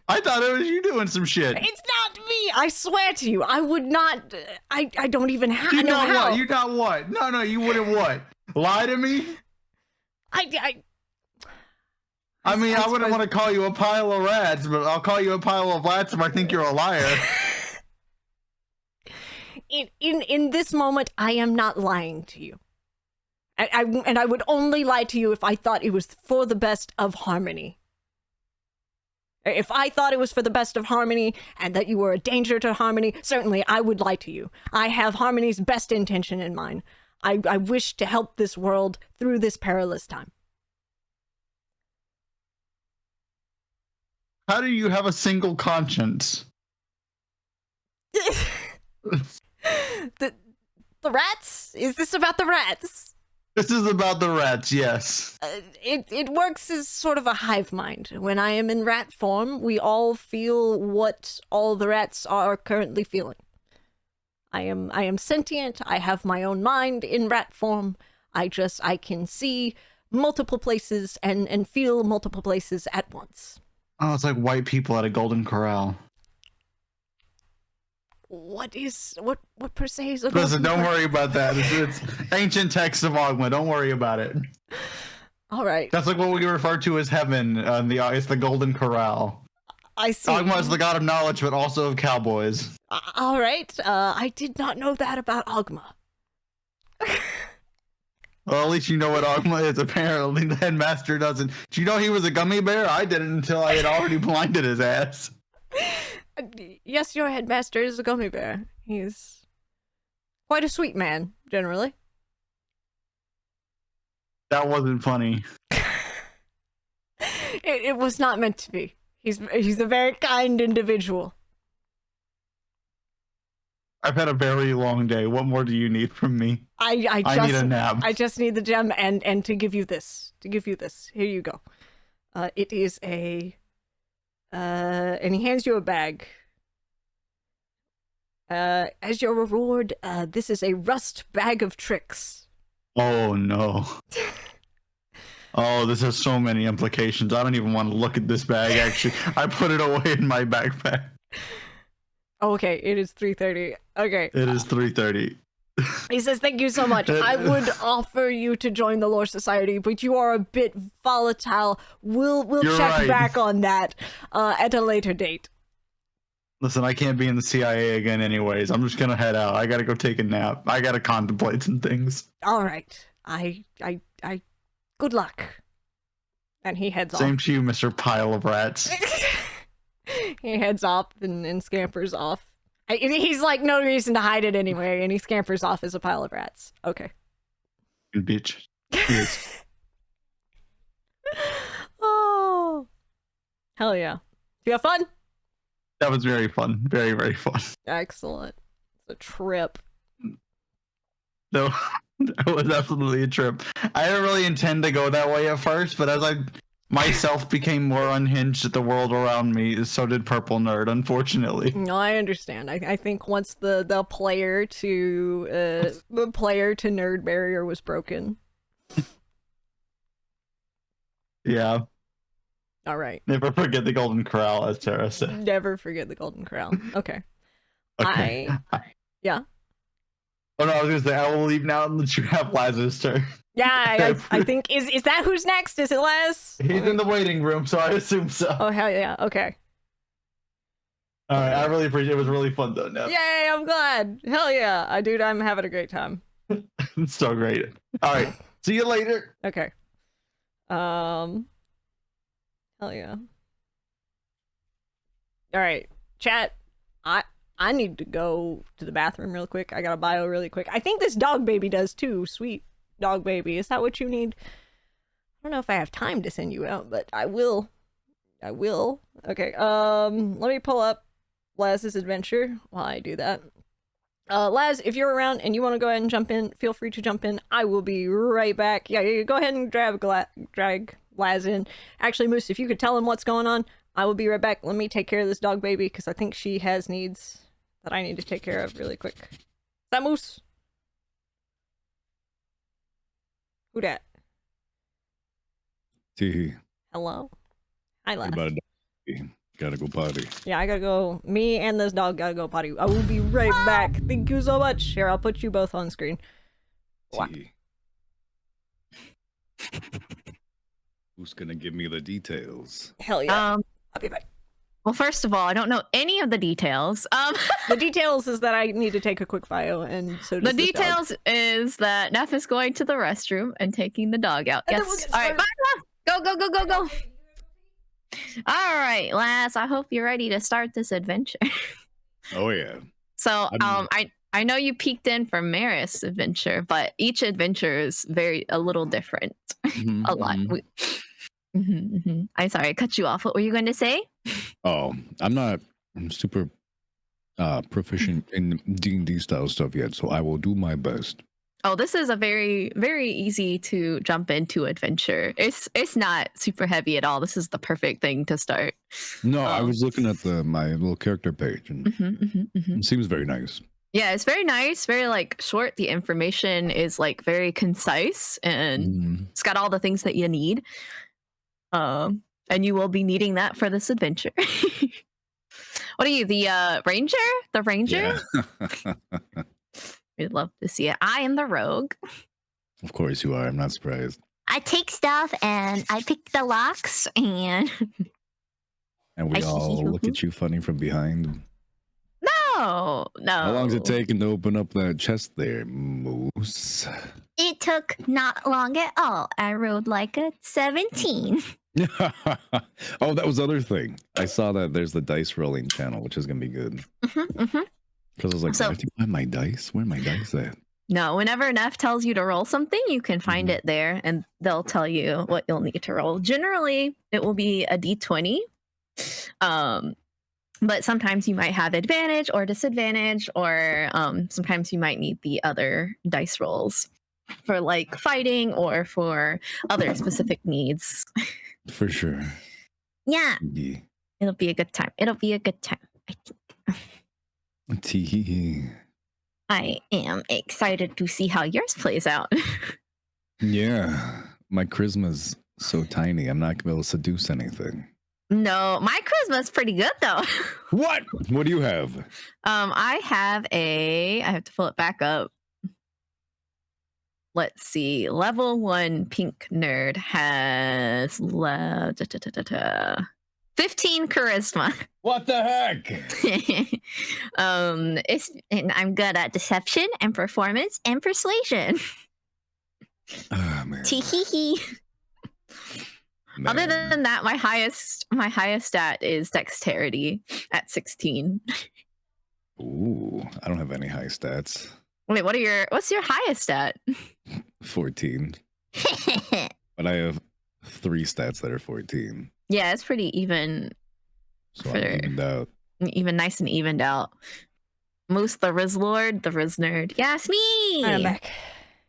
I thought it was you doing some shit. It's not me. I swear to you. I would not... I don't even have... You know what? You got what? No, you wouldn't what? Lie to me? I mean, I wouldn't want to call you a pile of rats, but I'll call you a pile of rats if I think you're a liar. In this moment, I am not lying to you. And I would only lie to you if I thought it was for the best of harmony. If I thought it was for the best of harmony and that you were a danger to harmony, certainly I would lie to you. I have harmony's best intention in mind. I wish to help this world through this perilous time. How do you have a single conscience? The rats? Is this about the rats? This is about the rats, yes. It works as sort of a hive mind. When I am in rat form, we all feel what all the rats are currently feeling. I am sentient. I have my own mind in rat form. I can see multiple places and feel multiple places at once. Oh, it's like white people at a golden corral. What per se is a Listen, don't worry about that. It's ancient texts of Ogma. Don't worry about it. All right. That's like what we refer to as heaven. It's the golden corral. I see. Ogma is the god of knowledge, but also of cowboys. All right. I did not know that about Ogma. Well, at least you know what Ogma is. Apparently, the headmaster doesn't. Do you know he was a gummy bear? I didn't until I had already blinded his ass. Yes, your headmaster is a gummy bear. He's quite a sweet man, generally. That wasn't funny. It was not meant to be. He's a very kind individual. I've had a very long day. What more do you need from me? I need a nap. I just need the gem and to give you this. Here you go. It is a... and he hands you a bag. As your reward, this is a rust bag of tricks. Oh, no. Oh, this has so many implications. I don't even want to look at this bag, actually. I put it away in my backpack. Okay, it is 3:30. Okay. It is 3:30. He says, thank you so much. I would offer you to join the Lore Society, but you are a bit volatile. We'll check back on that at a later date. Listen, I can't be in the CIA again anyways. I'm just gonna head out. I gotta go take a nap. I gotta contemplate some things. All right. I good luck. And he heads Same off. to you, Mr. Pile of Rats. He heads off and scampers off. He's like, no reason to hide it anyway, and he scampers off as a pile of rats. Okay. Good bitch. Yes. Oh. Hell yeah. You have fun? That was very fun. Very, very fun. Excellent. It's a trip. No, that was absolutely a trip. I didn't really intend to go that way at first, but as I myself became more unhinged at the world around me, so did Purple Nerd, unfortunately. No, I understand. I think once the player to nerd barrier was broken. Yeah. All right. Never forget the Golden Corral, as Tara said. Never forget the Golden Corral. Okay. Okay. Yeah. Oh no, I was gonna say I will leave now and let you have Lazarus' turn. Yeah, I think is that who's next? Is it Les? He's in the waiting room, so I assume so. Oh hell yeah. Okay. All right, I really appreciate it. It was really fun though, Neph. Yay, I'm glad. Hell yeah. I'm having a great time. It's so great. All right. See you later. Okay. Hell yeah. All right, chat. I need to go to the bathroom real quick. I got a bio really quick. I think this dog baby does too. Sweet dog baby. Is that what you need? I don't know if I have time to send you out, but I will. I will. Okay. Let me pull up Laz's adventure while I do that. Laz, if you're around and you want to go ahead and jump in, feel free to jump in. I will be right back. Yeah, go ahead and drag Laz in. Actually, Moose, if you could tell him what's going on, I will be right back. Let me take care of this dog baby because I think she has needs that I need to take care of really quick. Is that Moose? Who dat? Tee. Hello? Hi, Laz. Gotta go potty. Yeah, I gotta go. Me and this dog gotta go potty. I will be right back. Thank you so much. Here, I'll put you both on screen. Wow. Tee. Who's gonna give me the details? Hell yeah. I'll be back. Well, first of all, I don't know any of the details. The details is that I need to take a quick bio, and so does The this details is that Neph is going to the restroom and taking the dog out. And then Yes. we'll get All right, started. bye. Go. All right, Lass, I hope you're ready to start this adventure. Oh yeah. So, I know you peeked in for Maris' adventure, but each adventure is a little different. A lot. I'm sorry, I cut you off. What were you going to say? Oh, I'm super proficient in D&D style stuff yet, so I will do my best. Oh, this is a very, very easy to jump into adventure. It's not super heavy at all. This is the perfect thing to start. No, I was looking at my little character page, and it seems very nice. Yeah, it's very nice, very like short. The information is like very concise, and it's got all the things that you need. And you will be needing that for this adventure. What are you, the ranger? The ranger? Yeah. We'd love to see it. I am the rogue. Of course you are. I'm not surprised. I take stuff and I pick the locks and And we all look at you funny from behind. No. How long is it taking to open up that chest there, Moose? It took not long at all. I rolled like a 17. Oh, that was the other thing. I saw that there's the dice rolling channel, which is gonna be good. Because I was like, So- I have to find my dice. Where are my dice at? No, whenever Neph tells you to roll something, you can find it there and they'll tell you what you'll need to roll. Generally, it will be a d20. But sometimes you might have advantage or disadvantage, or sometimes you might need the other dice rolls for like fighting or for other specific needs. For sure. Yeah, Yeah. it'll be a good time. I think. Tee. I am excited to see how yours plays out. Yeah. My charisma's so tiny, I'm not gonna be able to seduce anything. No, my charisma's pretty good though. What? What do you have? I have I have to pull it back up. Let's see. Level 1 pink nerd has 15 charisma. What the heck? And I'm good at deception and performance and persuasion. Oh, man. Tee-hee-hee. Other than that, my highest stat is dexterity at 16. Ooh, I don't have any high stats. Wait, what's your highest stat? 14. But I have 3 stats that are 14. Yeah, it's pretty even. So I'm evened out. Even nice and evened out. Moose the Riz Lord, the Riz Nerd. Yes, me! I'm back.